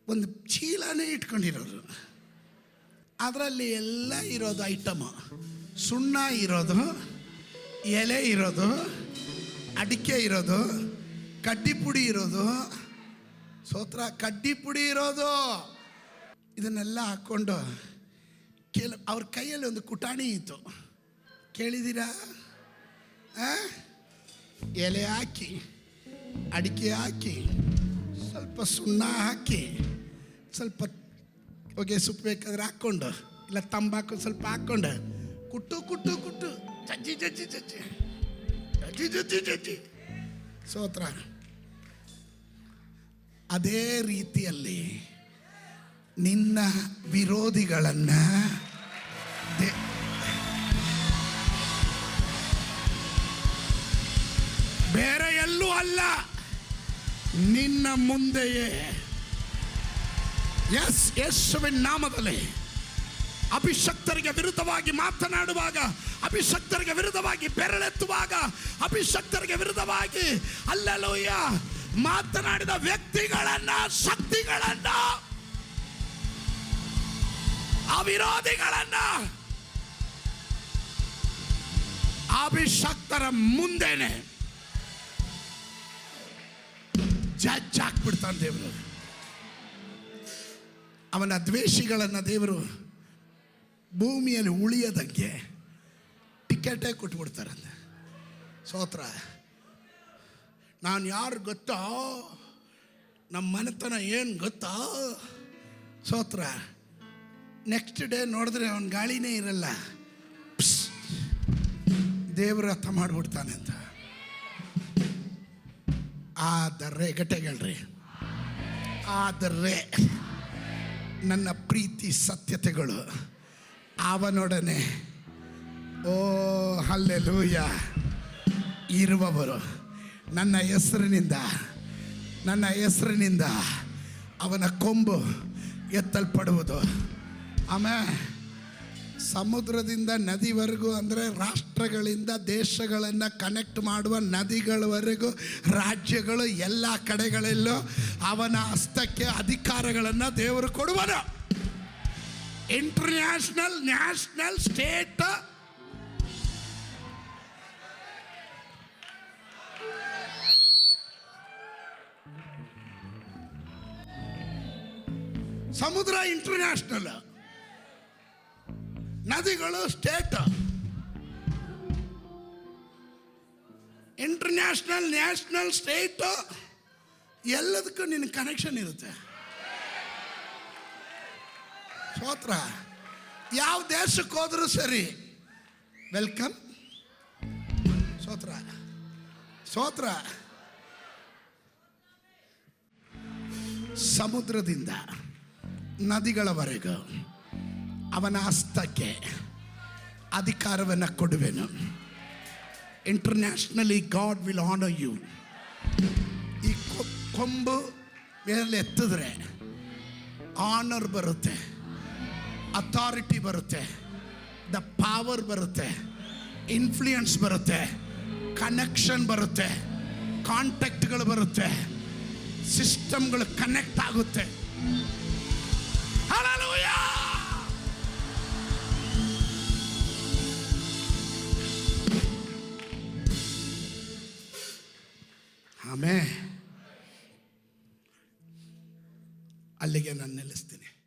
ಒಂದು ಚೀಲನೇ ಇಟ್ಕೊಂಡಿರೋರು. ಅದರಲ್ಲಿ ಎಲ್ಲ ಇರೋದು ಐಟಮು, ಸುಣ್ಣ ಇರೋದು, ಎಲೆ ಇರೋದು, ಅಡಿಕೆ ಇರೋದು, ಕಡ್ಡಿ ಪುಡಿ ಇರೋದು, ಸೋತ್ರ ಕಡ್ಡಿ ಪುಡಿ ಇರೋದು. ಇದನ್ನೆಲ್ಲ ಹಾಕ್ಕೊಂಡು ಅವ್ರ ಕೈಯಲ್ಲಿ ಒಂದು ಕುಟಾಣಿ ಇತ್ತು, ಕೇಳಿದ್ದೀರಾ? ಎಲೆ ಹಾಕಿ, ಅಡಿಕೆ ಹಾಕಿ, ಸ್ವಲ್ಪ ಸುಣ್ಣ ಹಾಕಿ, ಸ್ವಲ್ಪ ಹೊಗೆ ಸೊಪ್ಪು ಬೇಕಾದ್ರೆ ಹಾಕ್ಕೊಂಡು, ಇಲ್ಲ ತಂಬಾಕು ಸ್ವಲ್ಪ ಹಾಕ್ಕೊಂಡು ಕುಟ್ಟು ಕುಟ್ಟು ಕುಟ್ಟು ಜಜ್ಜಿ ಜಜ್ಜಿ ಜಜ್ಜಿ ಜಜ್ಜಿ ಜಜ್ಜಿ ಜಜ್ಜಿ ಸೋತ್ರ. ಅದೇ ರೀತಿಯಲ್ಲಿ ನಿನ್ನ ವಿರೋಧಿಗಳನ್ನು ಬೇರೆ ಎಲ್ಲೂ ಅಲ್ಲ, ನಿನ್ನ ಮುಂದೆಯೇ ಯೇಸುವಿನ ನಾಮದಲ್ಲಿ ಅಭಿಷಕ್ತರಿಗೆ ವಿರುದ್ಧವಾಗಿ ಮಾತನಾಡುವಾಗ, ಅಭಿಷಕ್ತರಿಗೆ ವಿರುದ್ಧವಾಗಿ ಬೆರಳೆತ್ತುವಾಗ, ಅಭಿಷಕ್ತರಿಗೆ ವಿರುದ್ಧವಾಗಿ ಹಲ್ಲೆಲೂಯಾ ಮಾತನಾಡಿದ ವ್ಯಕ್ತಿಗಳನ್ನ, ಶಕ್ತಿಗಳನ್ನ, ಆ ವಿರೋಧಿಗಳನ್ನ ಅಭಿಷಕ್ತರ ಮುಂದೆನೆ ಜಡ್ಜ್ ಹಾಕ್ಬಿಡ್ತಾನೆ ದೇವರು. ಅವನ ದ್ವೇಷಿಗಳನ್ನು ದೇವರು ಭೂಮಿಯಲ್ಲಿ ಉಳಿಯದಂಗೆ ಟಿಕೆಟೇ ಕೊಟ್ಬಿಡ್ತಾರಂತ. ಸೋತ್ರ ನಾನು ಯಾರು ಗೊತ್ತೋ, ನಮ್ಮ ಮನೆತನ ಏನು ಗೊತ್ತೋ. ಸೋತ್ರ ನೆಕ್ಸ್ಟ್ ಡೇ ನೋಡಿದ್ರೆ ಅವನ ಗಾಳಿನೇ ಇರಲ್ಲ, ದೇವರು ಅರ್ಥ ಮಾಡಿಬಿಡ್ತಾನೆ ಅಂತ. ಆದರೆ ಗಟ್ಟೆಗಳ್ರಿ, ಆದರೆ ನನ್ನ ಪ್ರೀತಿ ಸತ್ಯತೆಗಳು ಅವನೊಡನೆ ಓ ಹಲ್ಲೆಲೂಯಾ ಇರುವವರು ನನ್ನ ಹೆಸರಿನಿಂದ ಅವನ ಕೊಂಬು ಎತ್ತಲ್ಪಡುವುದು. ಆಮೇಲೆ ಸಮುದ್ರದಿಂದ ನದಿವರೆಗೂ, ಅಂದರೆ ರಾಷ್ಟ್ರಗಳಿಂದ ದೇಶಗಳನ್ನು ಕನೆಕ್ಟ್ ಮಾಡುವ ನದಿಗಳವರೆಗೂ, ರಾಜ್ಯಗಳು ಎಲ್ಲ ಕಡೆಗಳಲ್ಲೂ ಅವನ ಹಸ್ತಕ್ಕೆ ಅಧಿಕಾರಗಳನ್ನು ದೇವರು ಕೊಡುವನು. ಇಂಟರ್ನ್ಯಾಷನಲ್, ನ್ಯಾಷನಲ್, ಸ್ಟೇಟ್, ಸಮುದ್ರ ಇಂಟರ್ನ್ಯಾಷನಲ್, ನದಿಗಳು ಸ್ಟೇಟ್, ಇಂಟರ್ನ್ಯಾಷನಲ್, ನ್ಯಾಷನಲ್, ಸ್ಟೇಟ್, ಎಲ್ಲದಕ್ಕೂ ನಿನ್ನ ಕನೆಕ್ಷನ್ ಇರುತ್ತೆ. ಸ್ತೋತ್ರ. ಯಾವ ದೇಶಕ್ಕೆ ಹೋದರೂ ಸರಿ, ವೆಲ್ಕಮ್. ಸ್ತೋತ್ರ ಸ್ತೋತ್ರ. ಸಮುದ್ರದಿಂದ ನದಿಗಳವರೆಗೂ ಅವನ ಹಸ್ತಕ್ಕೆ ಅಧಿಕಾರವನ್ನು ಕೊಡುವೆನು. Internationally God will honour you. ಈ ಕೊಂಬು ಮೇಲೆ ಎತ್ತಿದ್ರೆ ಆನರ್ ಬರುತ್ತೆ, ಅಥಾರಿಟಿ ಬರುತ್ತೆ, ದ ಪವರ್ ಬರುತ್ತೆ, ಇನ್ಫ್ಲೂಯೆನ್ಸ್ ಬರುತ್ತೆ, ಕನೆಕ್ಷನ್ ಬರುತ್ತೆ, ಕಾಂಟ್ಯಾಕ್ಟ್ಗಳು ಬರುತ್ತೆ, ಸಿಸ್ಟಮ್ಗಳು ಕನೆಕ್ಟ್ ಆಗುತ್ತೆ. ಹಲ್ಲೆಲೂಯಾ. ಆಮೇಲೆ ಅಲ್ಲಿಗೆ ನಾನು ನಿಲ್ಲಿಸ್ತೀನಿ.